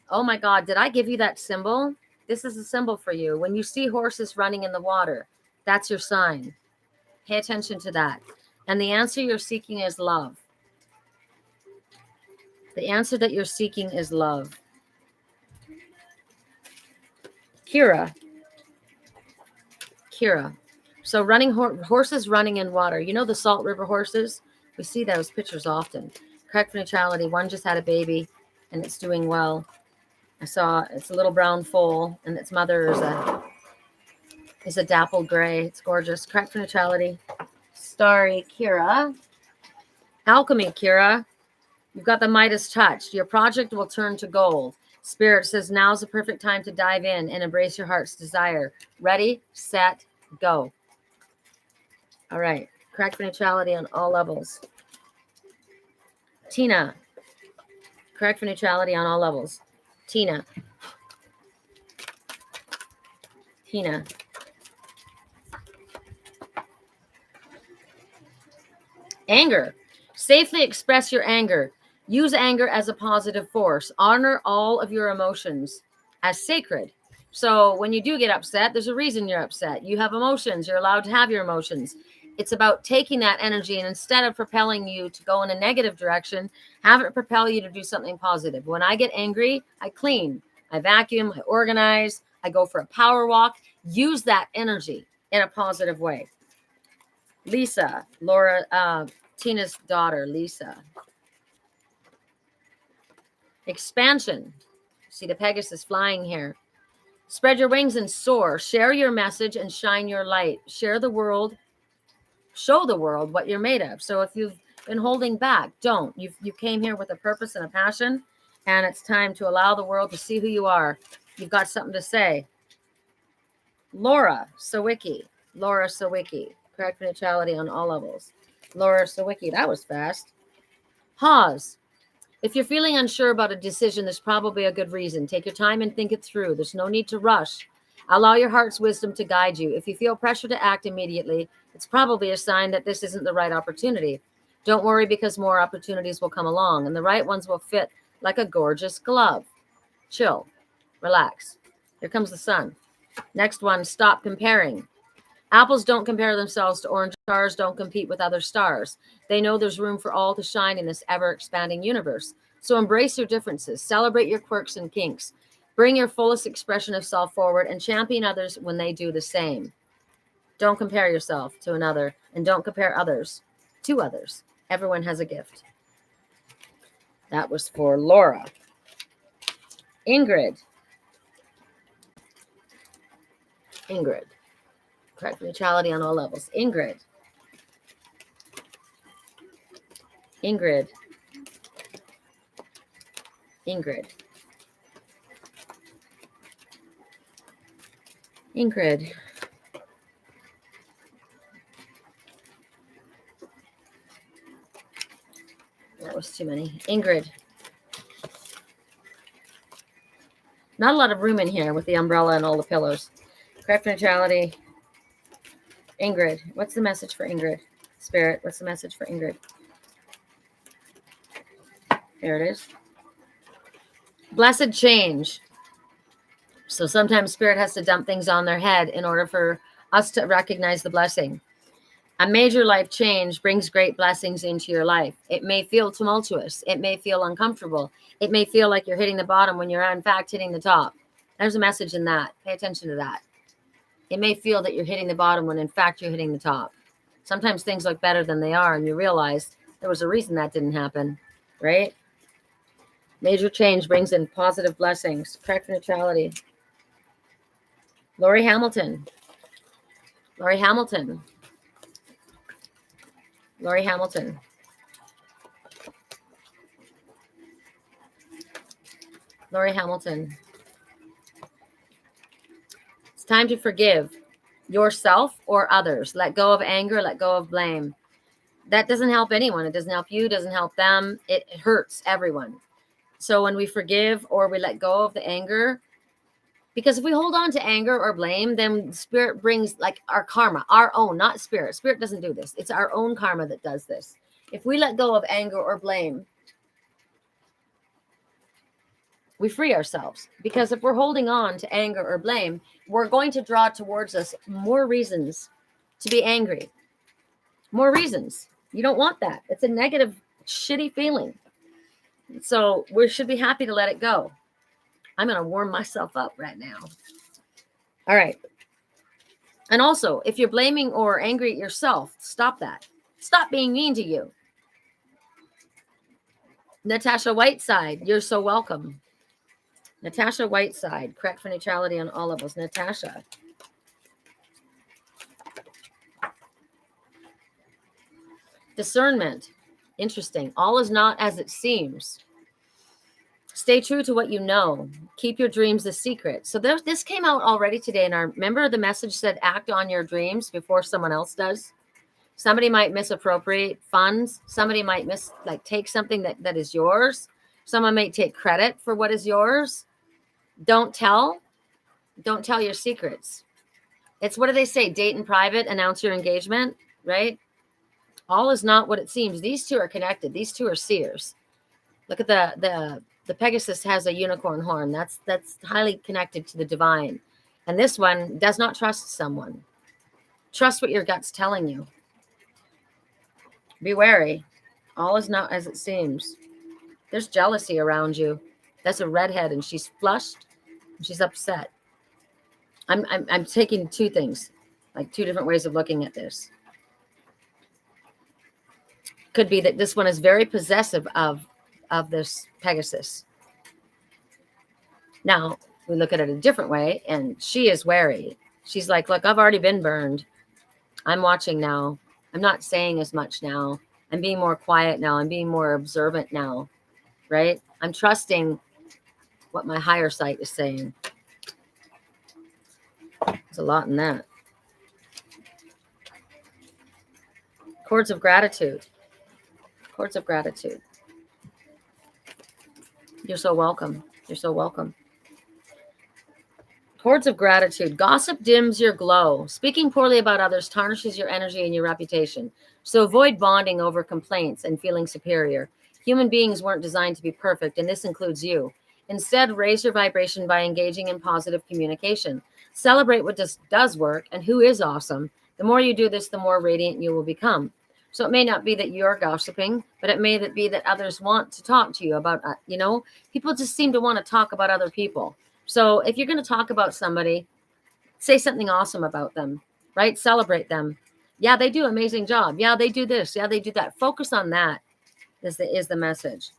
Oh my God, did I give you that symbol? This is a symbol for you. When you see horses running in the water, that's your sign. Pay attention to that. And the answer you're seeking is love. The answer that you're seeking is love. Kira. So running horses running in water. You know the Salt River horses? We see those pictures often. Correct for neutrality. One just had a baby and it's doing well. I saw it's a little brown foal and its mother is a dappled gray. It's gorgeous. Correct for neutrality. Starry Kira. Alchemy Kira. You've got the Midas touch. Your project will turn to gold. Spirit says now's the perfect time to dive in and embrace your heart's desire. Ready, set, go. All right. Correct for neutrality on all levels. Tina. Correct for neutrality on all levels. Tina. Anger. Safely express your anger. Use anger as a positive force. Honor all of your emotions as sacred. So when you do get upset, there's a reason you're upset. You have emotions. You're allowed to have your emotions. It's about taking that energy and instead of propelling you to go in a negative direction, have it propel you to do something positive. When I get angry, I clean, I vacuum, I organize, I go for a power walk. Use that energy in a positive way. Lisa, Tina's daughter, Lisa. Expansion. See the Pegasus flying here. Spread your wings and soar. Share your message and shine your light. Share the world show the world what you're made of. So if you've been holding back, don't. You came here with a purpose and a passion, and it's time to allow the world to see who you are. You've got something to say. Laura Sawicki. Laura Sawicki. Correct neutrality on all levels. Laura Sawicki. That was fast. Hawes. If you're feeling unsure about a decision, there's probably a good reason. Take your time and think it through. There's no need to rush. Allow your heart's wisdom to guide you. If you feel pressure to act immediately, it's probably a sign that this isn't the right opportunity. Don't worry, because more opportunities will come along, and the right ones will fit like a gorgeous glove. Chill. Relax. Here comes the sun. Next one, stop comparing. Apples don't compare themselves to orange. Stars don't compete with other stars. They know there's room for all to shine in this ever-expanding universe. So embrace your differences. Celebrate your quirks and kinks. Bring your fullest expression of self forward and champion others when they do the same. Don't compare yourself to another, and don't compare others to others. Everyone has a gift. That was for Laura. Ingrid. Ingrid. Correct neutrality on all levels. Ingrid. Ingrid. Ingrid. Ingrid. That was too many. Ingrid. Not a lot of room in here with the umbrella and all the pillows. Correct neutrality. Ingrid. What's the message for Ingrid? Spirit, what's the message for Ingrid? There it is. Blessed change. So sometimes Spirit has to dump things on their head in order for us to recognize the blessing. A major life change brings great blessings into your life. It may feel tumultuous. It may feel uncomfortable. It may feel like you're hitting the bottom when you're in fact hitting the top. There's a message in that. Pay attention to that. It may feel that you're hitting the bottom when in fact you're hitting the top. Sometimes things look better than they are, and you realize there was a reason that didn't happen, right? Major change brings in positive blessings. Correct neutrality. Lori Hamilton. Lori Hamilton. Lori Hamilton. Lori Hamilton. It's time to forgive yourself or others. Let go of anger. Let go of blame. That doesn't help anyone. It doesn't help you. It doesn't help them. It hurts everyone. So when we forgive or we let go of the anger, because if we hold on to anger or blame, then Spirit brings like our karma, our own, not Spirit. Spirit doesn't do this. It's our own karma that does this. If we let go of anger or blame, we free ourselves. Because if we're holding on to anger or blame, we're going to draw towards us more reasons to be angry. More reasons. You don't want that. It's a negative, shitty feeling. So we should be happy to let it go. I'm going to warm myself up right now. All right. And also, if you're blaming or angry at yourself, stop that. Stop being mean to you. Natasha Whiteside, you're so welcome. Natasha Whiteside, correct for neutrality on all levels. Natasha. Discernment. Interesting. All is not as it seems. Stay true to what you know. Keep your dreams a secret. So this came out already today. And remember the message said, act on your dreams before someone else does. Somebody might misappropriate funds. Somebody might take something that is yours. Someone might take credit for what is yours. Don't tell your secrets. It's, what do they say? Date in private, announce your engagement, right? All is not what it seems. These two are connected. These two are seers. Look at the Pegasus has a unicorn horn. That's highly connected to the divine. And this one does not trust someone. Trust what your gut's telling you. Be wary. All is not as it seems. There's jealousy around you. That's a redhead, and she's flushed and she's upset. I'm taking two things, like two different ways of looking at this. Could be that this one is very possessive of this Pegasus. Now, we look at it a different way, and she is wary. She's like, look, I've already been burned. I'm watching now. I'm not saying as much now. I'm being more quiet now. I'm being more observant now, right? I'm trusting what my higher sight is saying. There's a lot in that. Chords of gratitude. Chords of gratitude. You're so welcome. You're so welcome. Chords of gratitude. Gossip dims your glow. Speaking poorly about others tarnishes your energy and your reputation. So avoid bonding over complaints and feeling superior. Human beings weren't designed to be perfect, and this includes you. Instead, raise your vibration by engaging in positive communication. Celebrate what does work and who is awesome. The more you do this, the more radiant you will become. So it may not be that you're gossiping, but it may be that others want to talk to you about, people just seem to want to talk about other people. So if you're going to talk about somebody, say something awesome about them, right? Celebrate them. Yeah, they do an amazing job. Yeah, they do this. Yeah, they do that. Focus on that is the message.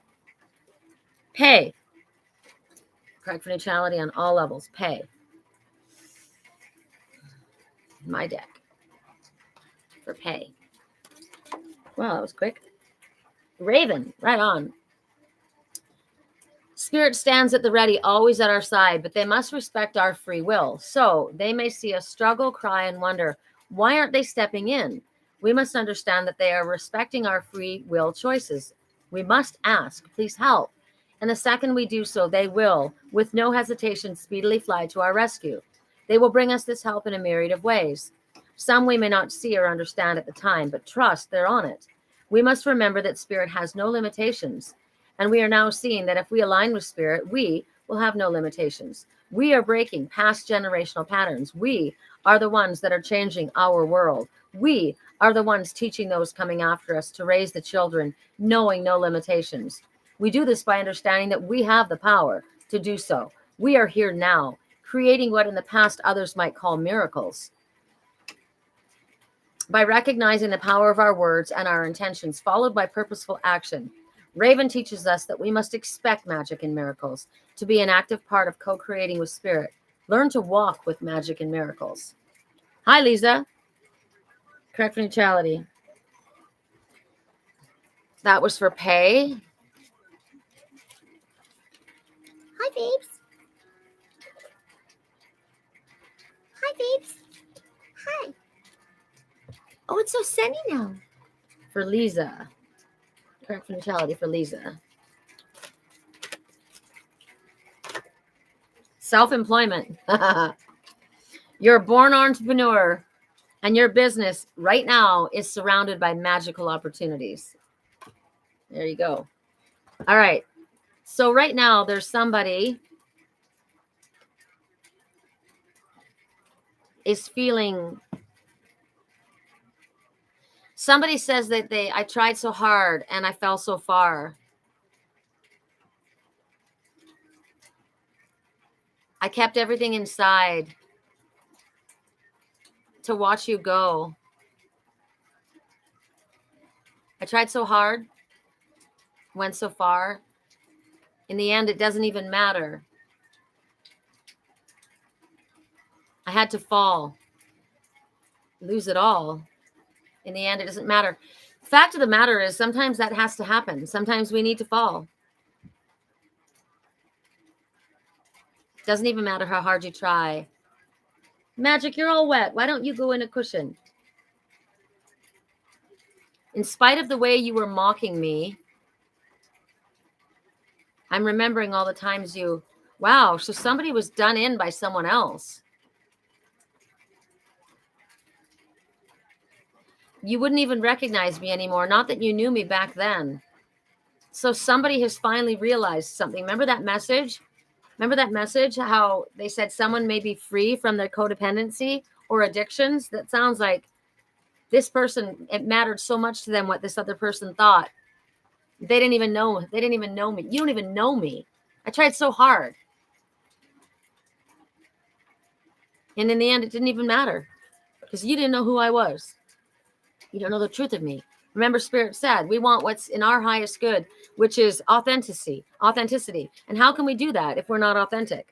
Pay. Correct for neutrality on all levels. Pay. My deck for pay. Well, that was quick. Raven, right on. Spirit stands at the ready, always at our side, but they must respect our free will. So they may see us struggle, cry, and wonder, why aren't they stepping in? We must understand that they are respecting our free will choices. We must ask, please help. And the second we do so, they will, with no hesitation, speedily fly to our rescue. They will bring us this help in a myriad of ways. Some we may not see or understand at the time, but trust they're on it. We must remember that Spirit has no limitations. And we are now seeing that if we align with Spirit, we will have no limitations. We are breaking past generational patterns. We are the ones that are changing our world. We are the ones teaching those coming after us to raise the children, knowing no limitations. We do this by understanding that we have the power to do so. We are here now, creating what in the past others might call miracles. By recognizing the power of our words and our intentions, followed by purposeful action, Raven teaches us that we must expect magic and miracles to be an active part of co-creating with Spirit. Learn to walk with magic and miracles. Hi, Lisa. Correct for neutrality. That was for pay. Hi, babes. Hi, babes. Hi. Oh, it's so sunny now. For Lisa. Correct for neutrality for Lisa. Self-employment. You're a born entrepreneur, and your business right now is surrounded by magical opportunities. There you go. All right. So right now there's somebody is feeling, somebody says that I tried so hard and I fell so far. I kept everything inside to watch you go. I tried so hard, went so far. In the end, it doesn't even matter. I had to fall, lose it all. In the end, it doesn't matter. The fact of the matter is sometimes that has to happen. Sometimes we need to fall. Doesn't even matter how hard you try. Magic, you're all wet. Why don't you go in a cushion? In spite of the way you were mocking me, I'm remembering all the times wow, so somebody was done in by someone else. You wouldn't even recognize me anymore. Not that you knew me back then. So somebody has finally realized something. Remember that message? Remember that message? How they said someone may be free from their codependency or addictions? That sounds like this person, it mattered so much to them what this other person thought. They didn't even know. They didn't even know me. You don't even know me. I tried so hard. And in the end, it didn't even matter because you didn't know who I was. You don't know the truth of me. Remember, Spirit said, we want what's in our highest good, which is authenticity. And how can we do that if we're not authentic?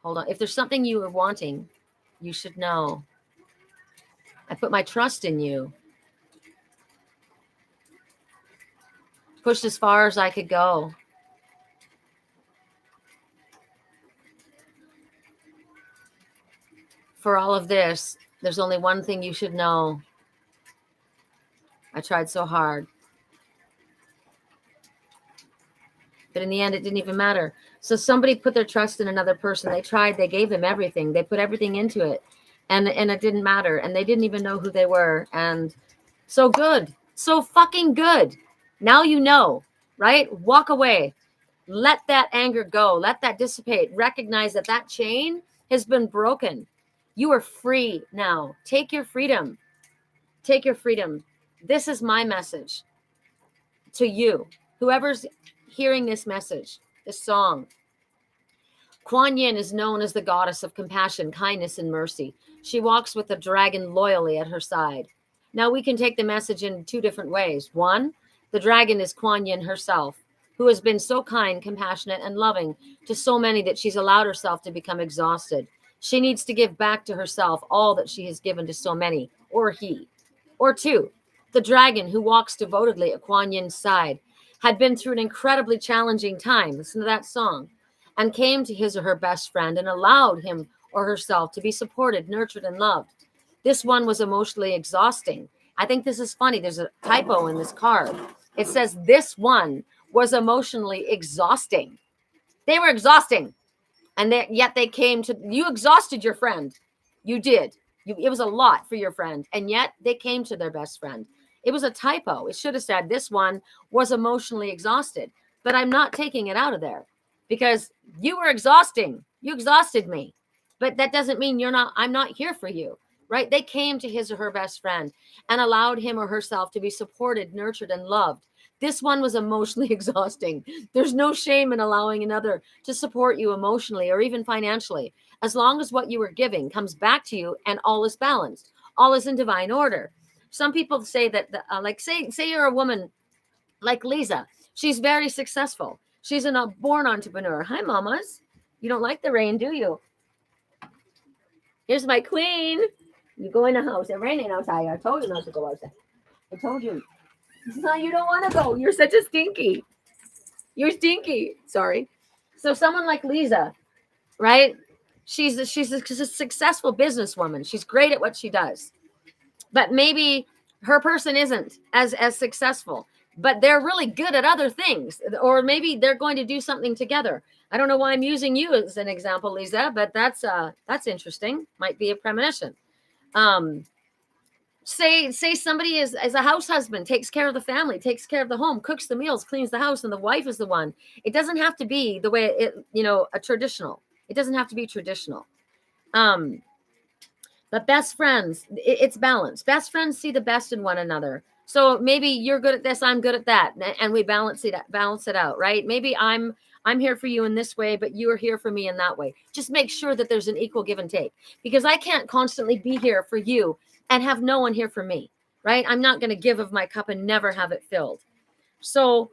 Hold on. If there's something you are wanting, you should know. I put my trust in you. Pushed as far as I could go. For all of this, there's only one thing you should know. I tried so hard. But in the end, it didn't even matter. So somebody put their trust in another person. They tried. They gave them everything. They put everything into it. And it didn't matter. And they didn't even know who they were. And so good. So fucking good. Now you know, right? Walk away. Let that anger go. Let that dissipate. Recognize that that chain has been broken. You are free now. Take your freedom. Take your freedom. This is my message to you. Whoever's hearing this message, this song. Kuan Yin is known as the goddess of compassion, kindness, and mercy. She walks with the dragon loyally at her side. Now we can take the message in two different ways. One, the dragon is Kuan Yin herself, who has been so kind, compassionate, and loving to so many that she's allowed herself to become exhausted. She needs to give back to herself all that she has given to so many, or he. Or two, the dragon who walks devotedly at Kuan Yin's side had been through an incredibly challenging time. Listen to that song. And came to his or her best friend and allowed him or herself to be supported, nurtured, and loved. This one was emotionally exhausting. I think this is funny. There's a typo in this card. It says this one was emotionally exhausting. They were exhausting. And yet they came to, you exhausted your friend. You did. It was a lot for your friend. And yet they came to their best friend. It was a typo. It should have said this one was emotionally exhausted. But I'm not taking it out of there because you were exhausting. You exhausted me. But that doesn't mean I'm not here for you, right? They came to his or her best friend and allowed him or herself to be supported, nurtured, and loved. This one was emotionally exhausting. There's no shame in allowing another to support you emotionally or even financially, as long as what you were giving comes back to you and all is balanced, all is in divine order. Some people say that, say you're a woman like Lisa. She's very successful. She's a born entrepreneur. Hi, mamas. You don't like the rain, do you? Here's my queen. You go in the house. It's raining outside. I told you not to go outside. I told you. No, you don't want to go. You're such a stinky. You're stinky. Sorry. So someone like Lisa, right? She's a successful businesswoman. She's great at what she does. But maybe her person isn't as successful. But they're really good at other things. Or maybe they're going to do something together. I don't know why I'm using you as an example, Lisa, but that's interesting. Might be a premonition. Say somebody is a house husband, takes care of the family, takes care of the home, cooks the meals, cleans the house, and the wife is the one. It doesn't have to be the way a traditional. It doesn't have to be traditional. But best friends, it's balanced. Best friends see the best in one another. So maybe you're good at this, I'm good at that, and we balance it out, right? Maybe I'm here for you in this way, but you are here for me in that way. Just make sure that there's an equal give and take, because I can't constantly be here for you and have no one here for me, right? I'm not going to give of my cup and never have it filled. So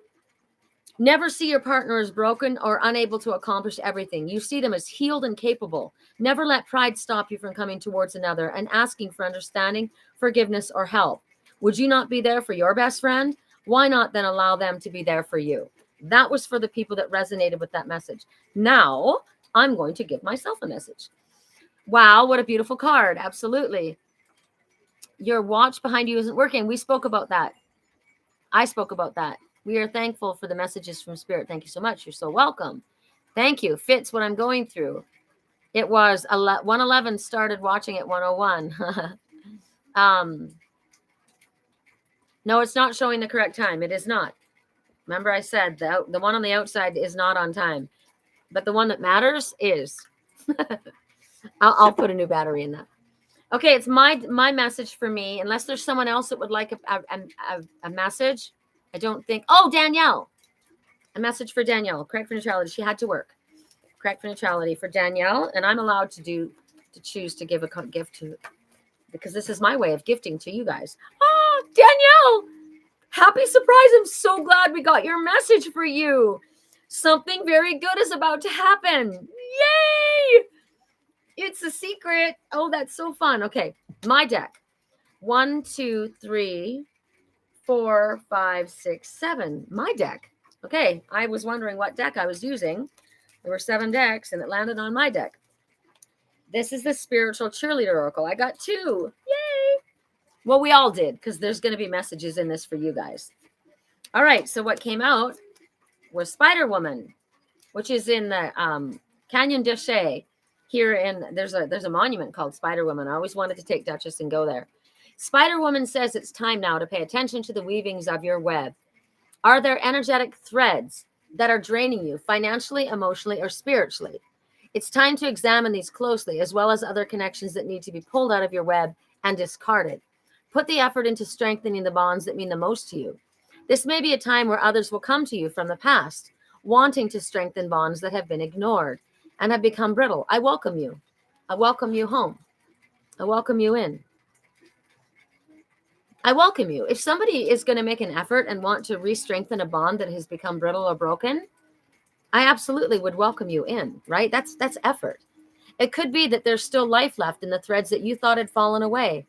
never see your partner as broken or unable to accomplish everything. You see them as healed and capable. Never let pride stop you from coming towards another and asking for understanding, forgiveness, or help. Would you not be there for your best friend? Why not then allow them to be there for you? That was for the people that resonated with that message. Now I'm going to give myself a message. Wow, what a beautiful card. Absolutely. Your watch behind you isn't working. We spoke about that. I spoke about that. We are thankful for the messages from Spirit. Thank you so much. You're so welcome. Thank you. Fits what I'm going through. It was 111 started watching at 101. No, it's not showing the correct time. It is not. Remember I said the one on the outside is not on time, but the one that matters is. I'll put a new battery in that. Okay, it's my message for me. Unless there's someone else that would like a message. I don't think. Oh, Danielle. A message for Danielle. Correct for neutrality. She had to work. Correct for neutrality for Danielle. And I'm allowed to choose to give a gift to, because this is my way of gifting to you guys. Oh, Danielle. Happy surprise. I'm so glad we got your message for you. Something very good is about to happen. Yay! It's a secret. Oh, that's so fun. Okay, my deck. 1, 2, 3, 4, 5, 6, 7. My deck. Okay, I was wondering what deck I was using. There were 7 decks, and it landed on my deck. This is the Spiritual Cheerleader Oracle. I got 2. Yay! Well, we all did, because there's going to be messages in this for you guys. All right, so what came out was Spider Woman, which is in the Canyon de Chelly here in, there's a monument called Spider Woman. I always wanted to take Duchess and go there. Spider Woman says it's time now to pay attention to the weavings of your web. Are there energetic threads that are draining you financially, emotionally, or spiritually? It's time to examine these closely, as well as other connections that need to be pulled out of your web and discarded. Put the effort into strengthening the bonds that mean the most to you. This may be a time where others will come to you from the past, wanting to strengthen bonds that have been ignored and have become brittle. I welcome you. I welcome you home. I welcome you in. I welcome you. If somebody is going to make an effort and want to re-strengthen a bond that has become brittle or broken, I absolutely would welcome you in, right? That's effort. It could be that there's still life left in the threads that you thought had fallen away.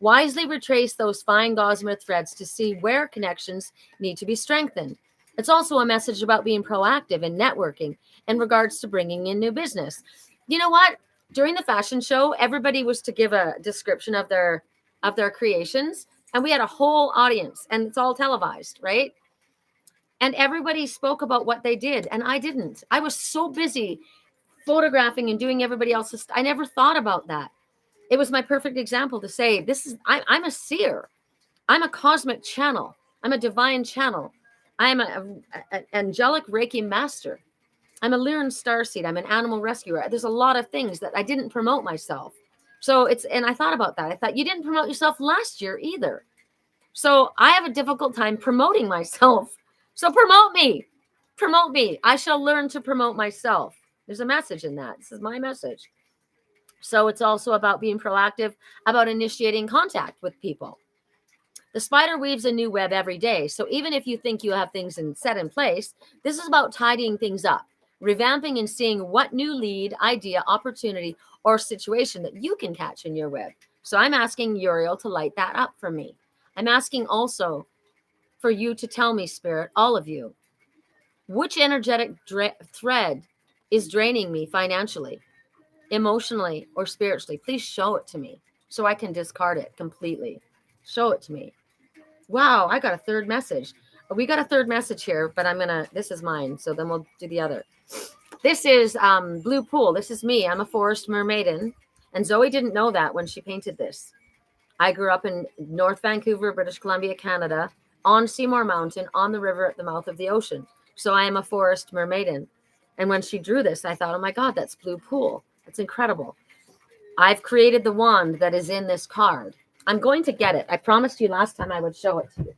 Wisely retrace those fine gossamer threads to see where connections need to be strengthened. It's also a message about being proactive and networking in regards to bringing in new business. You know what? During the fashion show, everybody was to give a description of their creations, and we had a whole audience, and it's all televised, right? And everybody spoke about what they did, and I didn't. I was so busy photographing and doing everybody else's. I never thought about that. It was my perfect example to say, I'm a seer. I'm a cosmic channel. I'm a divine channel. I'm an angelic Reiki master. I'm a Lyran starseed. I'm an animal rescuer. There's a lot of things that I didn't promote myself. So and I thought about that. I thought, you didn't promote yourself last year either. So I have a difficult time promoting myself. So promote me. Promote me. I shall learn to promote myself. There's a message in that. This is my message. So it's also about being proactive, about initiating contact with people. The spider weaves a new web every day. So even if you think you have things set in place, this is about tidying things up, revamping and seeing what new lead, idea, opportunity, or situation that you can catch in your web. So I'm asking Uriel to light that up for me. I'm asking also for you to tell me, Spirit, all of you, which energetic thread is draining me financially, emotionally, or spiritually. Please show it to me so I can discard it completely. Show it to me. Wow, I got a third message. We got a third message here, but this is mine, so then we'll do the other. This is Blue Pool. This is me. I'm a forest mermaiden, and Zoe didn't know that when she painted this. I grew up in North Vancouver, British Columbia, Canada, on Seymour Mountain, on the river at the mouth of the ocean. So I am a forest mermaiden. And when she drew this, I thought, oh my God, that's Blue Pool. That's incredible. I've created the wand that is in this card. I'm going to get it. I promised you last time I would show it to you.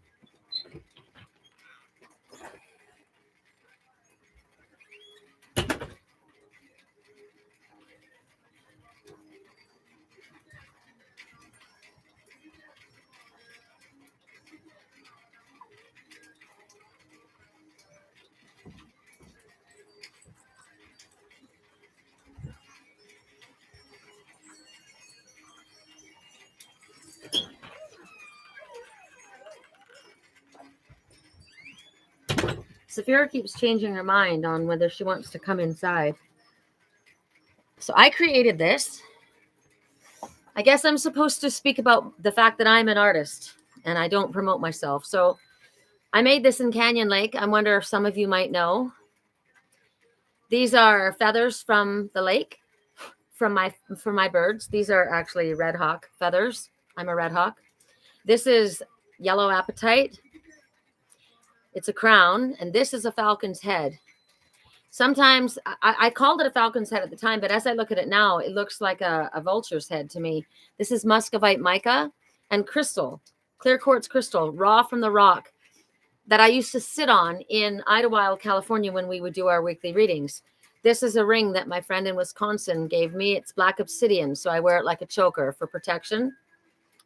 Saphira keeps changing her mind on whether she wants to come inside. So I created this. I guess I'm supposed to speak about the fact that I'm an artist and I don't promote myself. So I made this in Canyon Lake. I wonder if some of you might know. These are feathers from the lake, from my birds. These are actually red hawk feathers. I'm a red hawk. This is yellow apatite. It's a crown, and this is a falcon's head. Sometimes I called it a falcon's head at the time, but as I look at it now, it looks like a vulture's head to me. This is muscovite mica and crystal, clear quartz crystal, raw from the rock, that I used to sit on in Idlewild, California, when we would do our weekly readings. This is a ring that my friend in Wisconsin gave me. It's black obsidian, so I wear it like a choker for protection,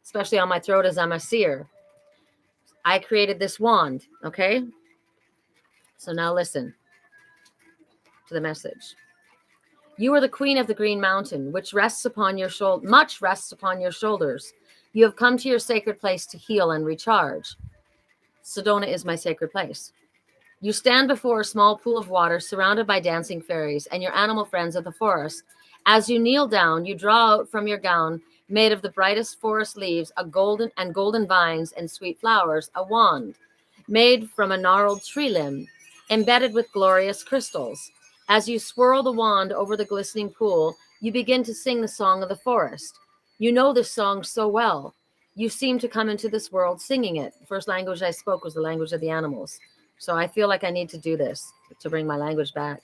especially on my throat as I'm a seer. I created this wand, okay? So now listen to the message. You are the queen of the green mountain, which rests upon your shoulder, much rests upon your shoulders. You have come to your sacred place to heal and recharge. Sedona is my sacred place. You stand before a small pool of water surrounded by dancing fairies and your animal friends of the forest. As you kneel down, you draw out from your gown, made of the brightest forest leaves, golden vines and sweet flowers, a wand made from a gnarled tree limb, embedded with glorious crystals. As you swirl the wand over the glistening pool, you begin to sing the song of the forest. You know this song so well. You seem to come into this world singing it. The first language I spoke was the language of the animals. So I feel like I need to do this to bring my language back.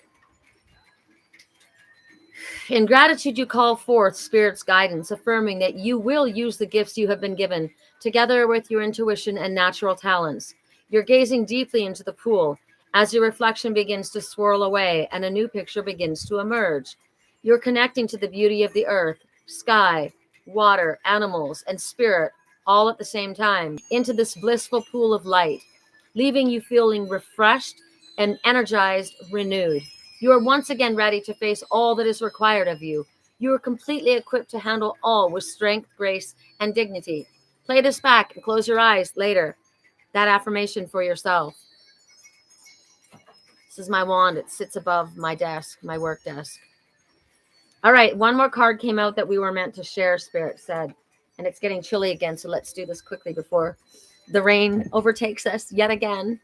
In gratitude, you call forth Spirit's guidance, affirming that you will use the gifts you have been given, together with your intuition and natural talents. You're gazing deeply into the pool as your reflection begins to swirl away and a new picture begins to emerge. You're connecting to the beauty of the earth, sky, water, animals, and spirit all at the same time into this blissful pool of light, leaving you feeling refreshed and energized, renewed. You are once again ready to face all that is required of you. You are completely equipped to handle all with strength, grace, and dignity. Play this back and close your eyes later. That affirmation for yourself. This is my wand. It sits above my desk, my work desk. All right, one more card came out that we were meant to share, Spirit said. And it's getting chilly again, so let's do this quickly before the rain overtakes us yet again.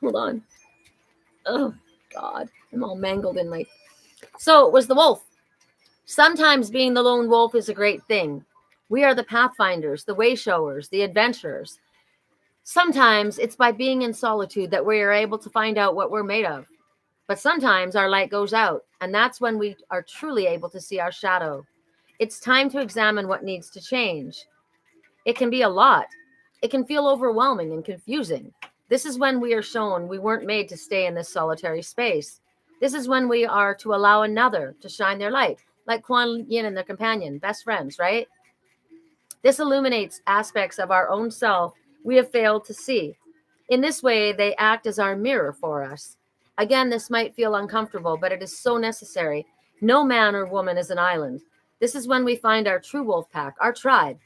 Hold on. Oh, God. I'm all mangled in my... So it was the wolf. Sometimes being the lone wolf is a great thing. We are the pathfinders, the way showers, the adventurers. Sometimes it's by being in solitude that we are able to find out what we're made of. But sometimes our light goes out, and that's when we are truly able to see our shadow. It's time to examine what needs to change. It can be a lot. It can feel overwhelming and confusing. This is when we are shown we weren't made to stay in this solitary space. This is when we are to allow another to shine their light, like Kuan Yin and their companion, best friends, right? This illuminates aspects of our own self we have failed to see. In this way, they act as our mirror for us. Again, this might feel uncomfortable, but it is so necessary. No man or woman is an island. This is when we find our true wolf pack, our tribe.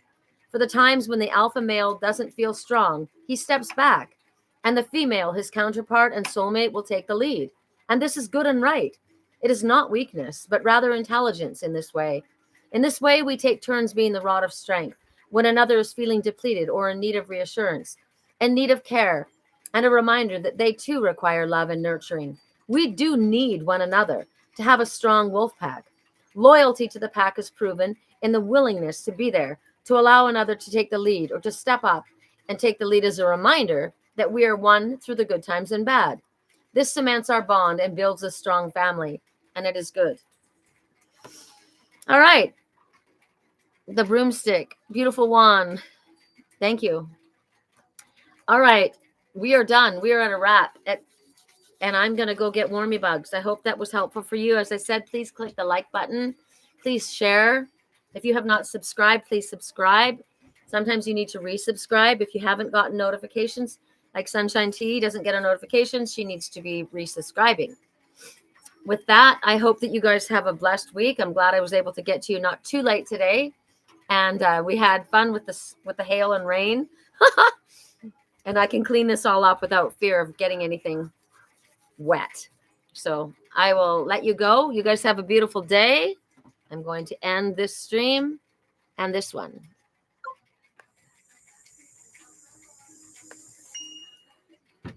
For the times when the alpha male doesn't feel strong, he steps back, and the female, his counterpart and soulmate, will take the lead. And this is good and right. It is not weakness, but rather intelligence in this way. In this way, we take turns being the rod of strength when another is feeling depleted or in need of reassurance, in need of care, and a reminder that they too require love and nurturing. We do need one another to have a strong wolf pack. Loyalty to the pack is proven in the willingness to be there, to allow another to take the lead or to step up and take the lead as a reminder that we are one through the good times and bad. This cements our bond and builds a strong family, and it is good. All right. The broomstick. Beautiful wand. Thank you. All right. We are done. We are at a wrap. And I'm going to go get wormy bugs. I hope that was helpful for you. As I said, please click the like button. Please share. If you have not subscribed, please subscribe. Sometimes you need to resubscribe if you haven't gotten notifications. Like Sunshine Tea doesn't get a notification. She needs to be resubscribing. With that, I hope that you guys have a blessed week. I'm glad I was able to get to you not too late today. And we had fun with the hail and rain. And I can clean this all up without fear of getting anything wet. So I will let you go. You guys have a beautiful day. I'm going to end this stream and this one.